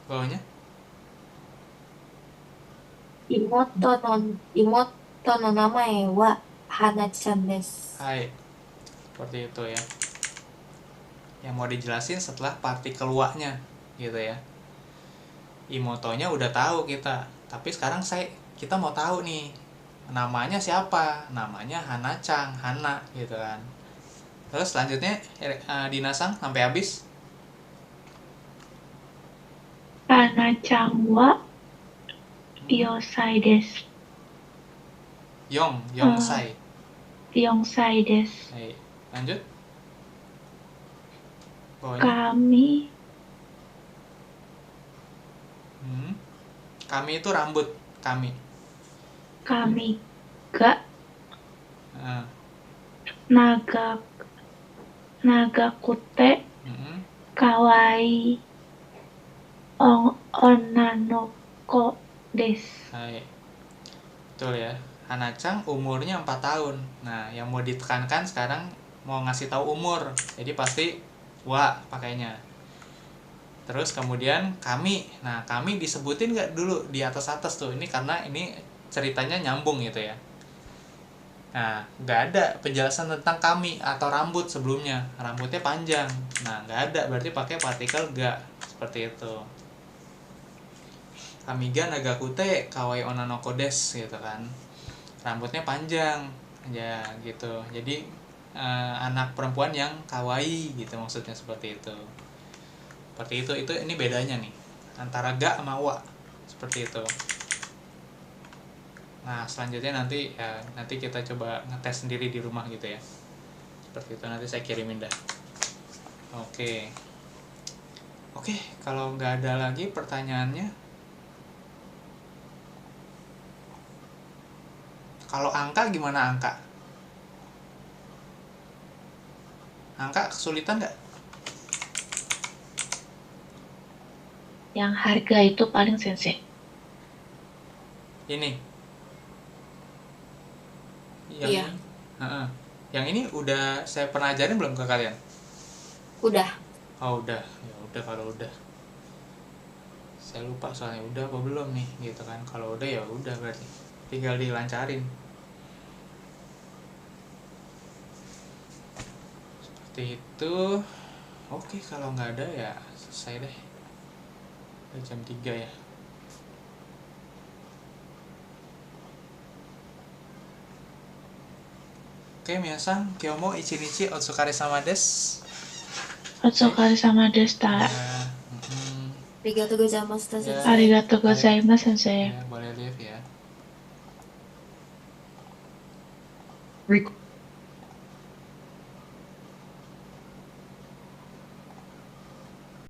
Bawahnya. Imoto no namae wa Hana-chan desu. Hai, seperti itu ya. Yang mau dijelasin setelah partikel wa-nya, gitu ya. Imotonya udah tahu kita, tapi sekarang kita mau tahu nih namanya siapa. Namanya Hana-chan, Hana gitu kan. Terus selanjutnya Dinasang sampai habis. Hana-chan wa Yosai desu. Yongsai. Yonsai desu. Hai, lanjut. Bawahnya. Kami itu rambut kami. Kami ga nagakute kawaii onnanoko desu. Hai. Betul ya. Hana-chan umurnya 4 tahun. Nah, yang mau ditekankan sekarang mau ngasih tahu umur. Jadi pasti wa pakainya. Terus kemudian kami. Nah, kami disebutin nggak dulu di atas-atas tuh. Ini karena ini ceritanya nyambung gitu ya. Nah, nggak ada penjelasan tentang kami atau rambut sebelumnya. Rambutnya panjang. Nah, nggak ada. Berarti pakai partikel ga. Seperti itu. Kamiga nagakute kawaii onnanoko desu gitu kan. Rambutnya panjang ya gitu. Jadi anak perempuan yang kawaii gitu maksudnya, seperti itu. Seperti itu ini bedanya nih antara ga sama wa. Seperti itu. Nah, selanjutnya nanti kita coba ngetes sendiri di rumah gitu ya. Seperti itu, nanti saya kirimin dah. Oke, kalau nggak ada lagi pertanyaannya, kalau angka gimana angka? Angka kesulitan nggak? Yang harga itu paling sensei. Ini. Iya. Yang ini udah saya pernah ajarin belum ke kalian? Udah. Oh udah, ya udah kalau udah. Saya lupa soalnya udah apa belum nih gitu kan. Kalau udah ya udah berarti. Tinggal dilancarin. Seperti itu. Oke, kalau nggak ada ya selesai deh. Udah jam 3 ya. Oke, Miyasan, Kyomo ichinichi otsukare-sama desu. Otsukare-sama deshita. Arigatou gozaimasu, sensei. Arigatou gozaimasu, sensei. Ya, boleh live ya.